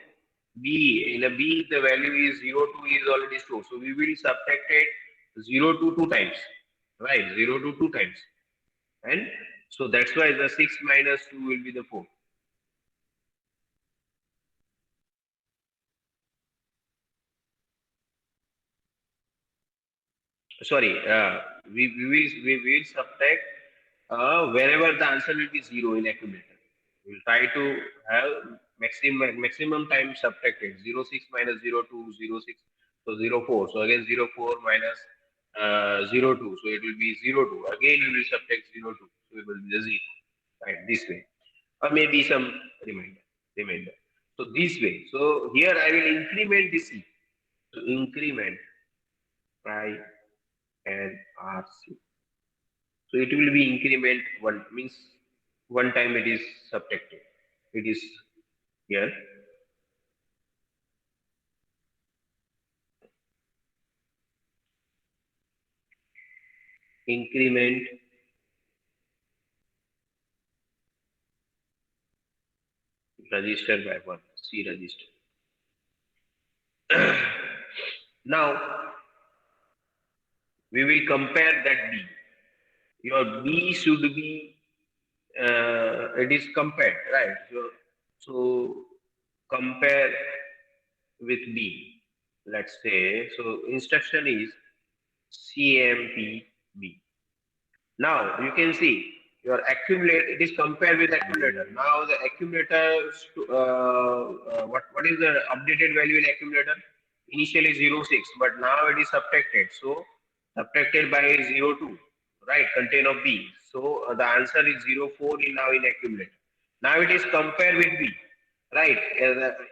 B, in a B, the value is 0, 2 is already stored. So we will subtract it 0 to 2 times, right? 0 to 2 times. And so that's why the 6 minus 2 will be the 4. Sorry, we will subtract wherever the answer will be 0 in accumulator. We will try to have maximum time subtracted. 0, 6 minus 0, 2, 0, 6, so 0, 4. So again 0, 4 minus 0, 2. So it will be 0, 2. Again we will subtract 0, 2. So it will be the 0. Right, this way. Or maybe some remainder. So this way. So here I will increment this C. So increment pi and RC. So it will be increment 1, means one time it is subtracted. It is here. Increment register by 1, C register. Now we will compare that B. Your B should be, it is compared, right? So compare with B. Let's say, so instruction is CMPB. Now you can see your accumulator, it is compared with accumulator. Now the accumulator, what is the updated value in accumulator? Initially 0, 6, but now it is subtracted. So subtracted by 0, 2, right? Contain of B. So the answer is 0, 4 now in accumulator. Now it is compared with B, right?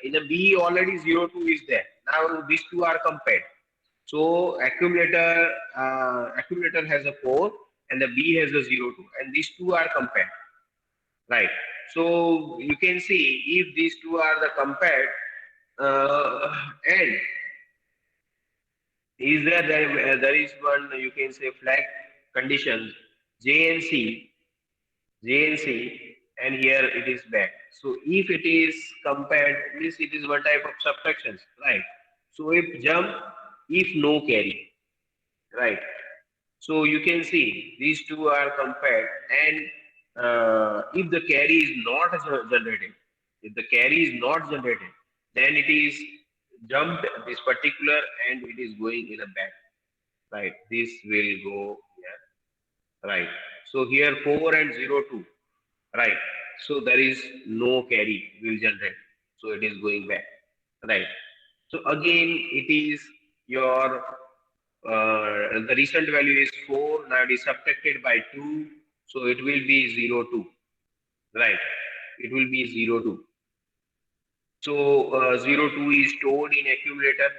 In a B already 0, 2 is there. Now these two are compared. So accumulator has a 4 and the B has a 0, 2, and these two are compared, right? So you can see if these two are the compared, and is there is one, you can say, flag condition JNC, and here it is back. So if it is compared, means it is one type of subtractions, right? So if jump, if no carry, right? So you can see these two are compared, and if the carry is not generated, if the carry is not generated, then it is jumped this particular and it is going in a back, right? This will go here, right? So here 4 and 0 2, right? So there is no carry will generate, so it is going back, right? So again, it is your the recent value is 4. Now it is subtracted by 2, so it will be 0 2, right? It will be 0 2. So 0 2 is stored in accumulator,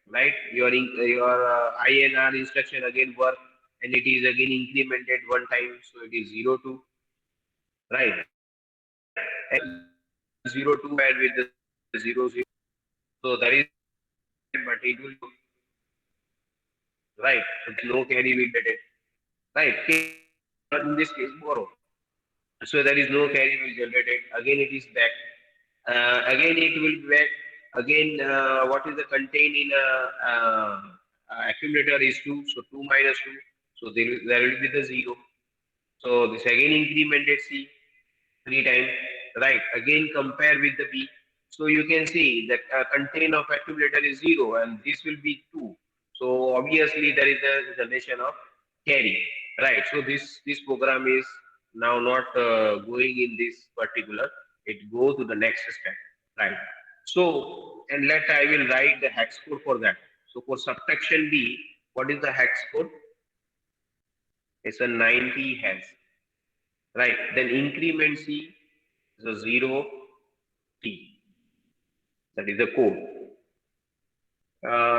right? Your INR instruction again work, and it is again incremented one time, so it is 0 2, right? And 0 2 and with the 0 0, so that is, but it will, right? So no carry will get it, right? In this case, borrow. So there is no carry will generated. Again, it is back. Again, it will be back. Again, what is the contain in accumulator is 2. So 2 minus 2. So there will be the 0. So this again incremented C 3 times. Right. Again, compare with the B. So you can see that contain of accumulator is 0 and this will be 2. So obviously there is a generation of carry. Right. So this program is now not going in this particular. It goes to the next step. Right. So, and I will write the hex code for that. So for subtraction B, what is the hex code? It's a 90 hex. Right. Then increment C is a 0 T. That is the code.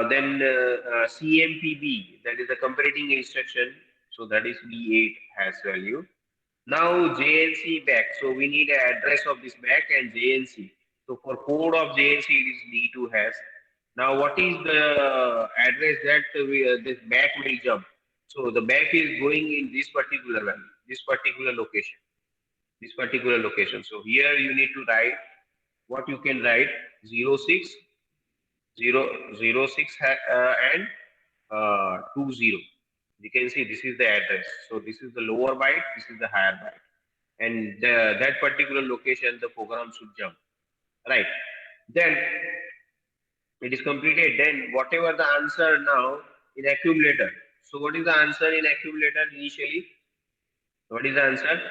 Then CMPB, that is the comparating instruction. So that is B8 has value. Now JNC back. So we need an address of this back and JNC. So for code of JNC, it is B2 has. Now what is the address that this back will jump? So the back is going in this particular value, this particular location. This particular location. So here you need to write what you can write 06, 006 and 20. You can see this is the address. So this is the lower byte, this is the higher byte. And that particular location, the program should jump. Right. Then it is completed. Then whatever the answer now in accumulator. So what is the answer in accumulator initially? What is the answer?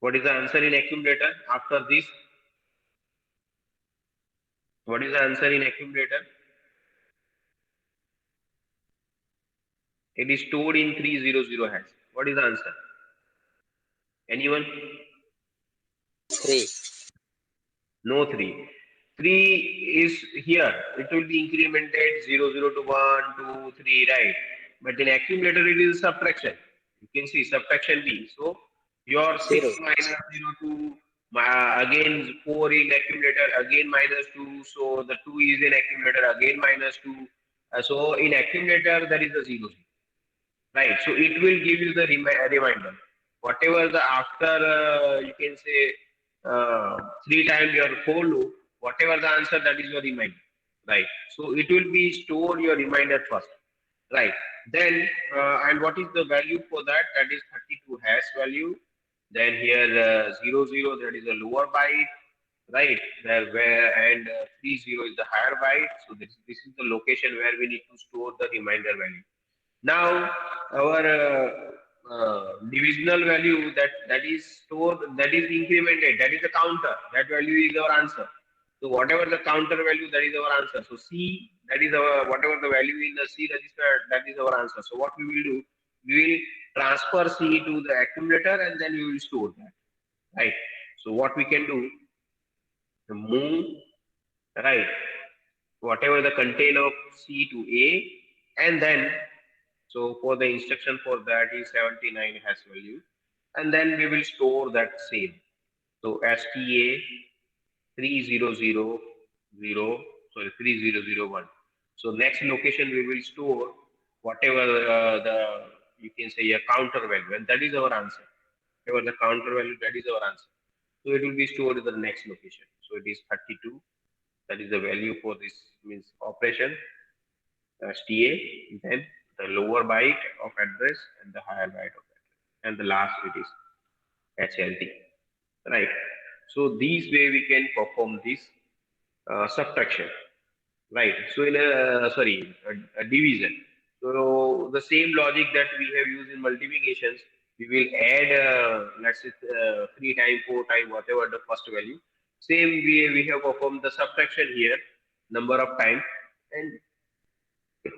What is the answer in accumulator after this? What is the answer in accumulator? It is stored in 300 hash. What is the answer? Anyone? 3. No 3. 3 is here. It will be incremented 0 0 to 1, 2, 3, right? But in accumulator, it is subtraction. You can see subtraction B. So your 6 0. minus 0 to again 4 in accumulator, again minus 2. So the 2 is in accumulator, again minus 2. So in accumulator, there is a 0 0. Right. So it will give you the reminder. Whatever the after, you can say 3 times your for loop, whatever the answer, that is your reminder. Right. So it will be store your reminder first. Right. Then, and what is the value for that? That is 32 hash value. Then here 0 0, that is a lower byte. Right. There where and 30 is the higher byte. So this is the location where we need to store the reminder value. Now our divisional value that is stored, that is incremented, that is the counter, that value is our answer. So whatever the counter value, that is our answer. So C, that is our, whatever the value in the C register, that is our answer. So what we will do, we will transfer C to the accumulator and then we will store that, right? So what we can do, the move, right, whatever the contain of C to A, and then so for the instruction for that is 79 hash value, and then we will store that same. So STA 300 3001. So next location we will store whatever the you can say a counter value, and that is our answer. Whatever the counter value, that is our answer. So it will be stored in the next location. So it is 32. That is the value for this means operation TA. Then the lower byte of address and the higher byte of address, and the last it is HLT. Right. So these way we can perform this subtraction. Right. So in a division. So the same logic that we have used in multiplications, we will add let's say 3 times, 4 times, whatever the first value. Same way we have performed the subtraction here, number of times, and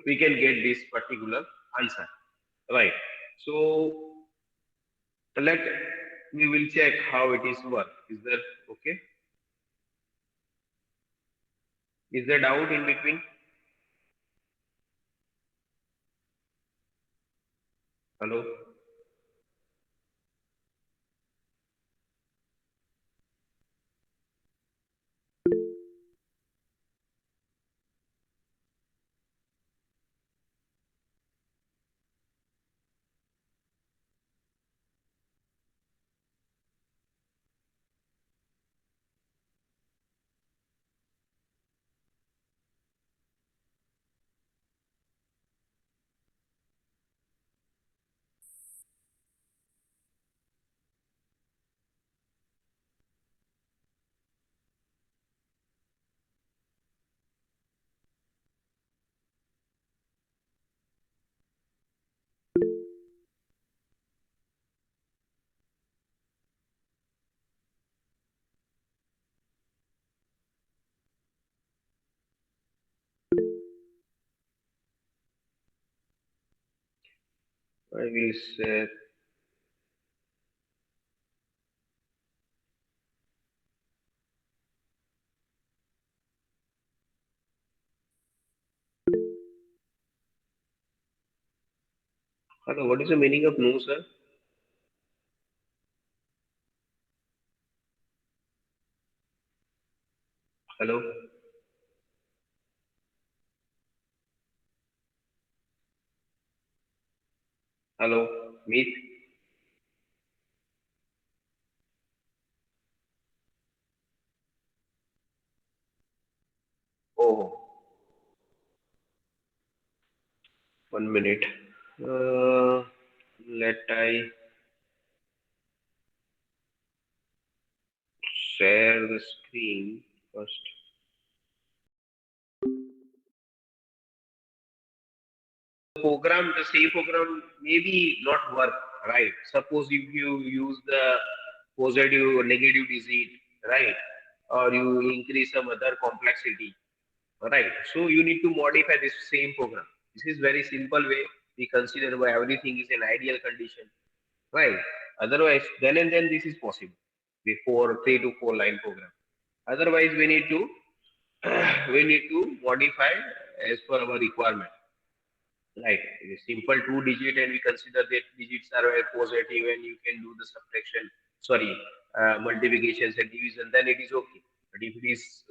we can get this particular answer. Right. So let we will check how it is work. Is that okay? Is there doubt in between? Hello? I will say hello, what is the meaning of no, sir? Hello? Hello? Meet? Oh, 1 minute. Let I share the screen first. Program, the same program maybe not work, right? Suppose if you use the positive or negative digit, right? Or you increase some other complexity, right? So you need to modify this same program. This is very simple way. We consider why everything is an ideal condition, right? Otherwise, then and then this is possible before 3 to 4 line program. Otherwise, we need to we need to modify as per our requirement. Right. It is simple 2 digit, and we consider that digits are positive, and you can do the subtraction, sorry, multiplications and division, then it is okay. But if it is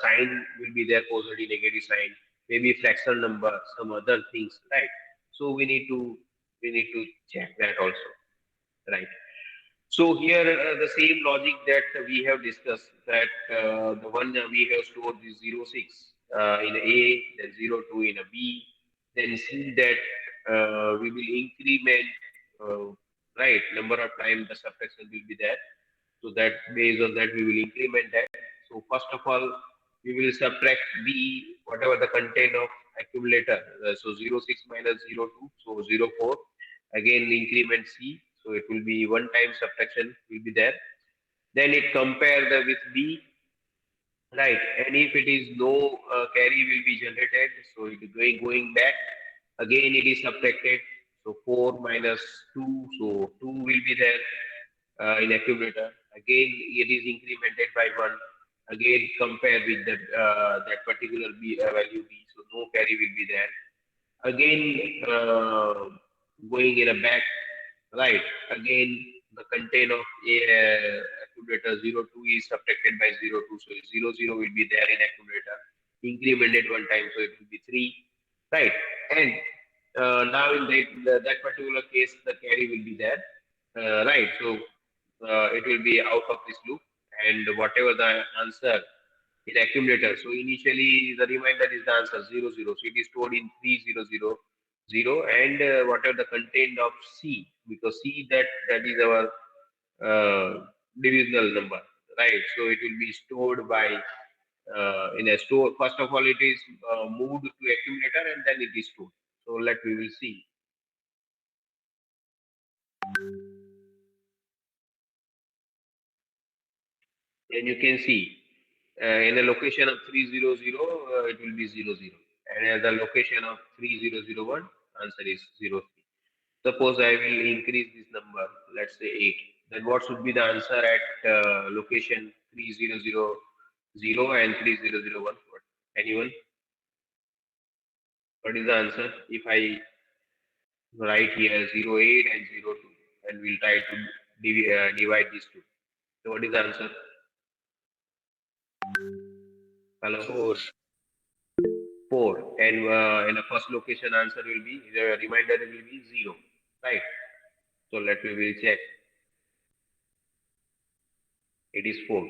sign will be there, positive, negative sign, maybe fractional number, some other things, right? So we need to check that also, right? So here the same logic that we have discussed, that the one we have stored is 06 in A, then 02 in a B, then see that we will increment right number of times the subtraction will be there. So that based on that we will increment that. So first of all we will subtract B whatever the content of accumulator. So 06 minus 02, so 04. Again increment C, so it will be one time subtraction will be there. Then it compare the with B, right? And if it is no carry will be generated, so it is going back. Again it is subtracted. So 4 minus 2, so 2 will be there in accumulator. Again it is incremented by 1. Again compare with that particular B value B, so no carry will be there. Again going in a back, right? Again the content of accumulator 02 is subtracted by 02, so 00 will be there in accumulator. incremented one time, so it will be 3, right? And now in that particular case, the carry will be there, right? So it will be out of this loop, and whatever the answer in accumulator. So initially the reminder is the answer 0 0. So it is stored in 3000, and whatever the content of C, because C that is our divisional number, right? So it will be stored by in a store. First of all, it is moved to accumulator and then it is stored. So we will see. And you can see in a location of 300, it will be 00. And at the location of 3001, answer is 03. Suppose I will increase this number, let's say 8. Then what should be the answer at location 3000 and 3001? Anyone? What is the answer? If I write here 08 and 02, and we'll try to divide these two. So what is the answer? Hello? 4. 4. And in the first location answer will be, the reminder will be 0, right? So we'll check. It is 4.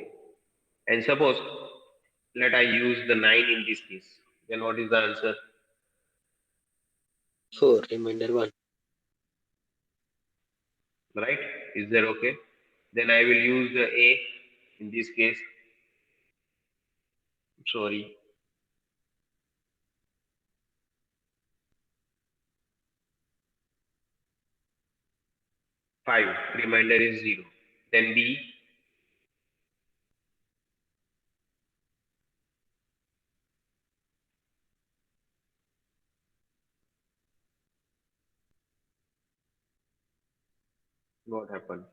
And suppose, let I use the 9 in this case. Then what is the answer? 4. Remainder 1. Right? Is that okay? Then I will use the A in this case. Sorry. Five. Reminder is 0. Then B. What happened?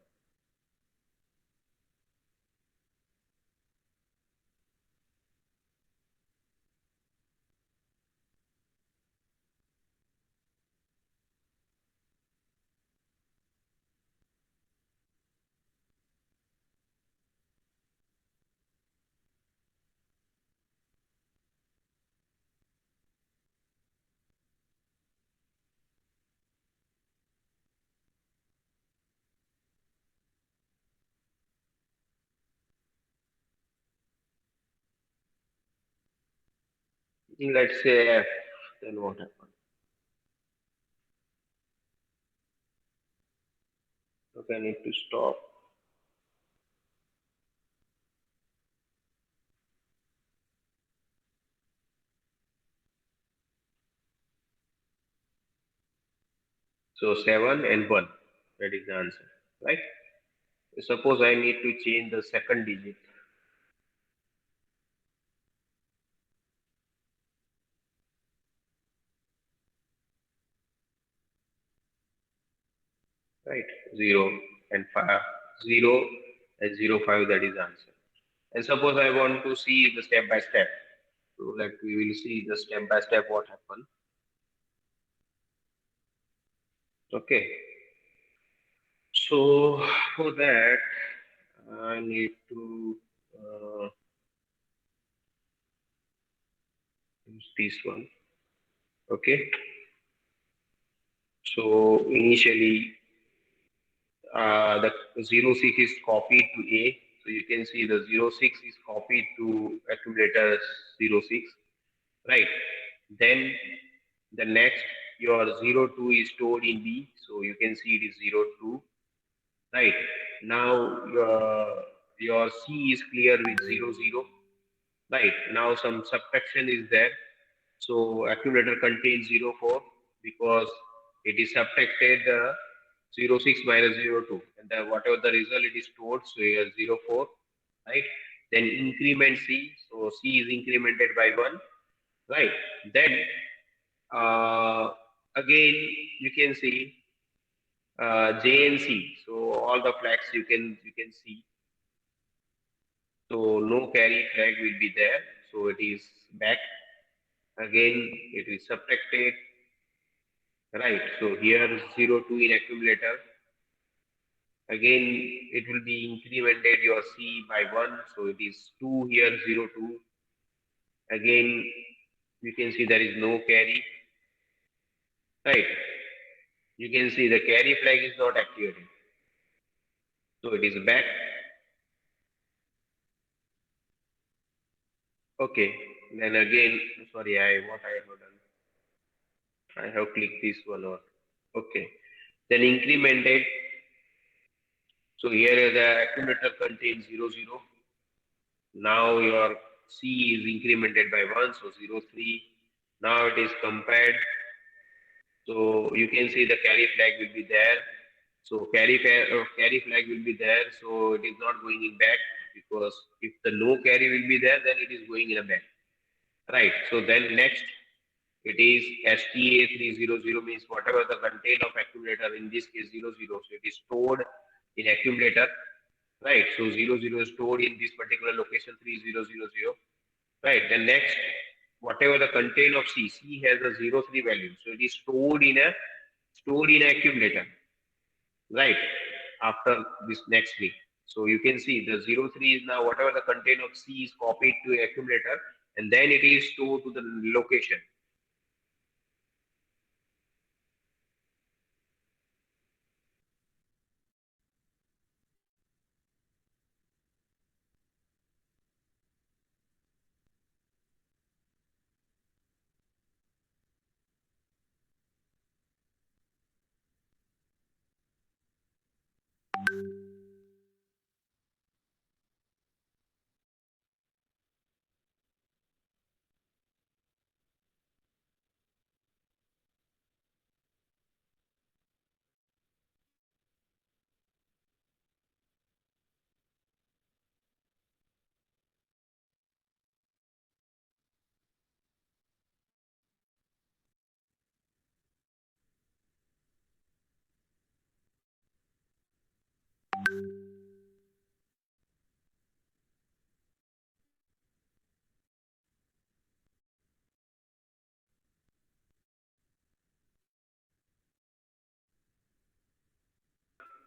Let's say F. Then what happened? Okay, I need to stop. So 7 and 1. That is the answer, right? Suppose I need to change the second digit. Right? 0 and 5. 0 and 05, that is the answer. And suppose I want to see the step by step. So we will see the step by step what happened. Okay. So for that, I need to use this one. Okay. So initially, the 06 is copied to A. So you can see the 06 is copied to accumulator 06, right? Then the next, your 02 is stored in B. So you can see it is 02, right? Now your C is clear with 00, right? Now some subtraction is there. So accumulator contains 04 because it is subtracted 06 minus 02, and then whatever the result it is stored, so here 04, right? Then increment C, so C is incremented by 1, right? Then again you can see J and C, so all the flags you can see. So no carry flag will be there, so it is back. Again it is subtracted, right? So here 02 in accumulator. Again, it will be incremented your C by 1. So it is 2 here, 02. Again, you can see there is no carry, right? You can see the carry flag is not activated. So it is back. Okay. Then again, sorry, what I have done. I have clicked this one or okay. Then incremented. So here the accumulator contains 0, 0. Now your C is incremented by 1, so 0, 3. Now it is compared. So you can see the carry flag will be there. So carry flag will be there. So it is not going in back because if the no carry will be there, then it is going in a back. Right. So then next it is STA300 means whatever the content of accumulator, in this case 00. So it is stored in accumulator. Right. So 00 is stored in this particular location 3000. Right. Then next, whatever the content of C has a 03 value. So it is stored in accumulator. Right. After this next week. So you can see the 03 is now whatever the content of C is copied to accumulator, and then it is stored to the location.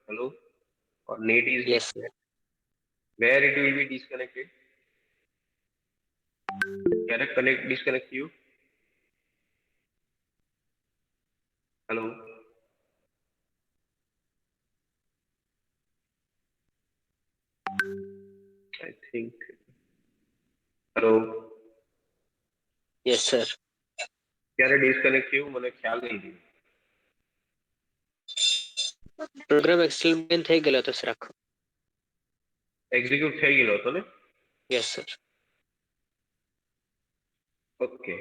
Hello? Or net is Yes. where it will be disconnected? Can I disconnect you? Hello? I think. Hello? Yes, sir. ક્યારે disconnect થયું મને ખ્યાલ નહીં થયું. Programme explain થઈ ગયેલો હતો sir આખો. એક્ઝિક્યુટ થઈ ગયેલો હતો ને? Yes sir. Okay.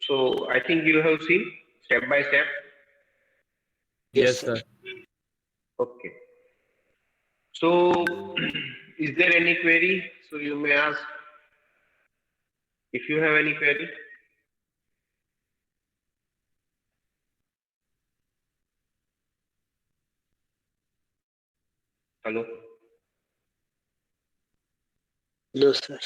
So I think you have seen step by step. Yes, sir. Okay. So is there any query? So you may ask if you have any query. Hello? No, sir.